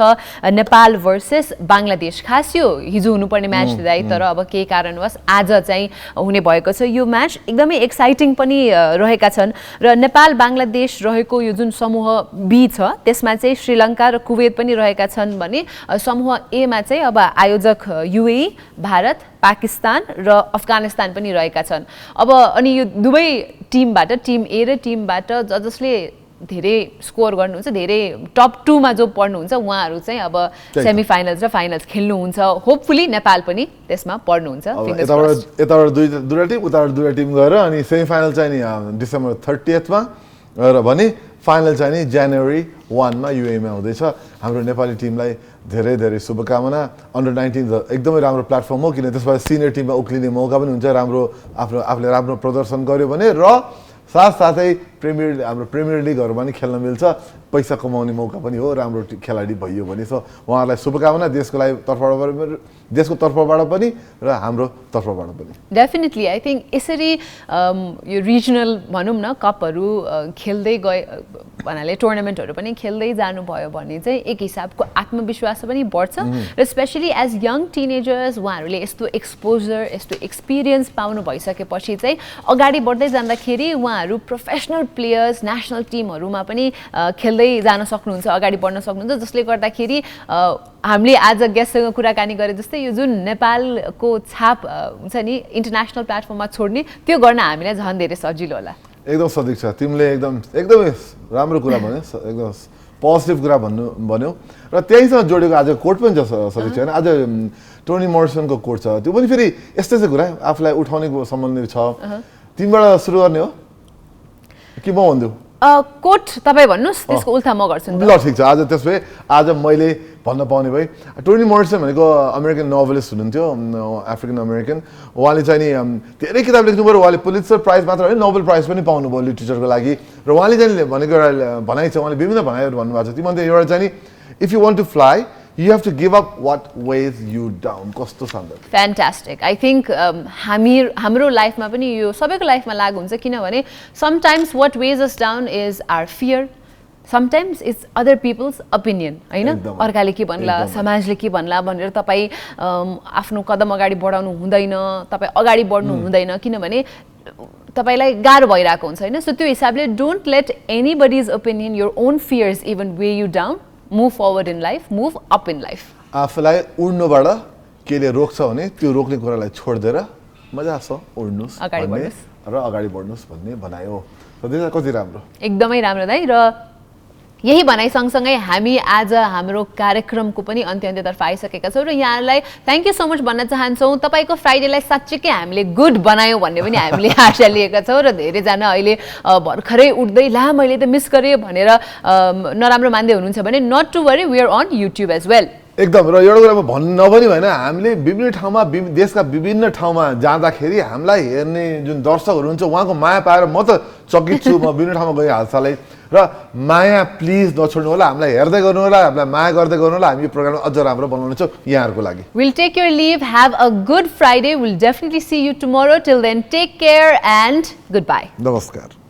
नेपाल भर्सेस बांग्लादेश। खास यो हिजो हुनुपर्ने म्याच थिए तर अब केही कारणवश आज चाहिँ हुने भएको छ। यो म्याच एकदमै एक्साइटिङ पनि रहेका छन् र नेपाल बांग्लादेश रहेको यो जुन समूह बी छ त्यसमा चाहिँ श्रीलङ्का र कुवेत पनि रहेका छन् भने समूह ए मा चाहिँ अब आयोजक युएई, भारत, पाकिस्तान र अफगानिस्तान पनि रहेका छन्। अब अनि यो दुवै टिमबाट टिम ए र टिमबाट जसले धेरै स्कोर गर्नुहुन्छ, धेरै टप 2 मा जो पर्नुहुन्छ उहाँहरू चाहिँ अब सेमी फाइनल्स र फाइनल्स खेल्नुहुन्छ। होपफुली नेपाल पनि त्यसमा पर्नुहुन्छ। यताबाट दुईटा टिम उताबाट दुईटा टिम गएर अनि सेमी फाइनल चाहिँ नि डिसेम्बर 30 मा र भने फाइनल चाहिँ नि जनवरी 1 मा युएई मा हुँदैछ। हाम्रो नेपाली टिमलाई धेरै धेरै शुभकामना। अन्डर 19 एकदमै राम्रो प्लेटफर्म हो किन त्यसबाट सिनियर टिममा उक्लिने मौका पनि हुन्छ, राम्रो आफूले राम्रो प्रदर्शन गर्यो भने र साथसाथै हाम्रो प्रिमियर लिगहरूमा पनि खेल्न मिल्छ, पैसा कमाउने मौका पनि हो, राम्रो खेलाडी भइयो भने। सो उहाँहरूलाई शुभकामना देशको तर्फबाट पनि र हाम्रो तर्फबाट पनि। डेफिनेटली आई थिङ्क यसरी यो रिजनल भनौँ न कपहरू खेल्दै गए भन्नाले टुर्नामेन्टहरू पनि खेल्दै जानुभयो भने चाहिँ एक हिसाबको आत्मविश्वास पनि बढ्छ र स्पेसली एज यङ टिनेजर्स उहाँहरूले यस्तो एक्सपोजर यस्तो एक्सपिरियन्स पाउनु भइसकेपछि चाहिँ अगाडि बढ्दै जाँदाखेरि उहाँहरू प्रोफेसनल प्लेयर्स नेसनल टिमहरूमा पनि खेल्दै जान सक्नुहुन्छ, अगाडि बढ्न सक्नुहुन्छ, जसले गर्दाखेरि हामीले आज गेस्टसँग कुराकानी गरे जस्तै यो जुन नेपालको छाप हुन्छ नि इन्टरनेसनल प्लेटफर्ममा छोड्ने त्यो गर्न हामीलाई झन् धेरै सजिलो होला। एकदम सदिक छ, तिमीले एकदमै राम्रो कुरा भन्यो, एकदम पोजिटिभ कुरा भन्यो र त्यहीसँग जोडेको आज कोट पनि छ सदिक छ होइन। आज टोनी मोरिसनको कोट छ, त्यो पनि फेरि यस्तै छ कुरा आफूलाई उठाउने सम्बन्धी छ। तिमीबाट सुरु गर्ने हो कि म भन्छु? कोट तपाईँ भन्नुहोस्, त्यसको उल्था म गर्छु नि। ल ठिक छ, आज त्यसो आज मैले भन्न पाउने भए टोनी मोरिसन भनेको अमेरिकन नोभलिस्ट हुनुहुन्थ्यो, अफ्रिकन अमेरिकन। उहाँले चाहिँ नि धेरै किताब लेख्नु पऱ्यो, उहाँले पुलित्जर प्राइज मात्र होइन नोबेल प्राइज पनि पाउनुभयो लिटरेचरको लागि। र उहाँले चाहिँ भनेको एउटा भनाइ छ, उहाँले विभिन्न भनाइहरू भन्नुभएको छ, तीमध्ये एउटा चाहिँ नि if you want to fly you have to give up what weighs you down. कस्तो शानदार, फ्यान्टास्टिक। आई थिङ्क हाम्रो लाइफमा पनि यो सबैको लाइफमा लागु हुन्छ किनभने sometimes what weighs us down is our fear, sometimes it's other people's opinion होइन। अर्काले के भन्ला, समाजले के भन्ला भनेर तपाईँ आफ्नो कदम अगाडि बढाउनु हुँदैन, तपाईँ अगाडि बढ्नु हुँदैन किनभने तपाईँलाई गाह्रो भइरहेको हुन्छ होइन। सो त्यो हिसाबले don't let anybody's opinion your own fears even weigh you down, move forward in life, move up in life. आफूलाई उड्नुबाट केले रोक्छ भने त्यो रोक्ने कुरालाई छोडिदिएर मजासँग उड्नुहोस् र अगाडि बढ्नुहोस् भन्ने भनायो। कति राम्रो, एकदमै राम्रो दाइ। र यही भनाइ सँगसँगै हामी आज हाम्रो कार्यक्रमको पनि अन्त्यतर्फ आइसकेका छौँ र यहाँलाई थ्याङ्क यू सो मच भन्न चाहन्छौँ। तपाईँको फ्राइडेलाई साँच्चीकै हामीले गुड बनायौँ भन्ने पनि हामीले आशा लिएका छौँ र धेरैजना अहिले भर्खरै उठ्दै ला मैले त मिस गरेँ भनेर नराम्रो मान्दै हुनुहुन्छ भने not to worry, we are on YouTube as well. एकदम। र एउटा कुरा म भन्न नभनी भएन, हामीले विभिन्न ठाउँमा देशका विभिन्न ठाउँमा जाँदाखेरि हामीलाई हेर्ने जुन दर्शकहरू हुन्छ उहाँको माया पाएर म त चकित छु। म विभिन्न ठाउँमा गएँ हालसालै र माया प्लिज नछोड्नु होला, हामीलाई हेर्दै गर्नु होला, हामीलाई माया गर्दै गर्नु होला। हामी यो प्रोग्राम अझ राम्रो बनाउनेछौँ यहाँहरूको लागि। Will take your leave, have a good Friday, will definitely see you tomorrow. Till then take care and good bye. नमस्कार।